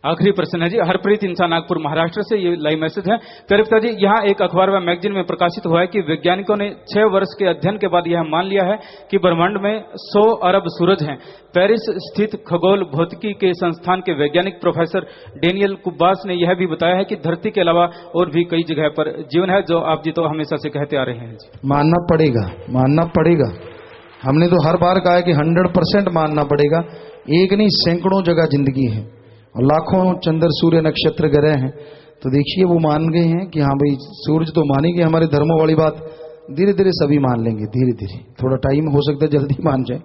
आखिरी प्रश्न है जी, हरप्रीत इंसान नागपुर महाराष्ट्र से, ये लाइव मैसेज है। प्यारे पिताजी, यहाँ एक अखबार व मैगजीन में प्रकाशित हुआ है कि वैज्ञानिकों ने 6 वर्ष के अध्ययन के बाद यह मान लिया है कि ब्रह्मांड में 100 अरब सूरज हैं। पेरिस स्थित खगोल भौतिकी के संस्थान के वैज्ञानिक प्रोफेसर डेनियल कुब्बास ने यह भी बताया है कि धरती के अलावा और भी कई जगह पर जीवन है, जो आप जी तो हमेशा से कहते आ रहे हैं जी। मानना पड़ेगा, मानना पड़ेगा। हमने तो हर बार कहा है कि 100% मानना पड़ेगा। एक नहीं, सैकड़ों जगह जिंदगी है और लाखों चंद्र सूर्य नक्षत्र ग्रह हैं। तो देखिए वो मान गए हैं कि हाँ भाई सूरज तो मानेंगे, हमारे धर्मों वाली बात धीरे धीरे सभी मान लेंगे, धीरे धीरे। थोड़ा टाइम हो सकता है जल्दी मान जाए।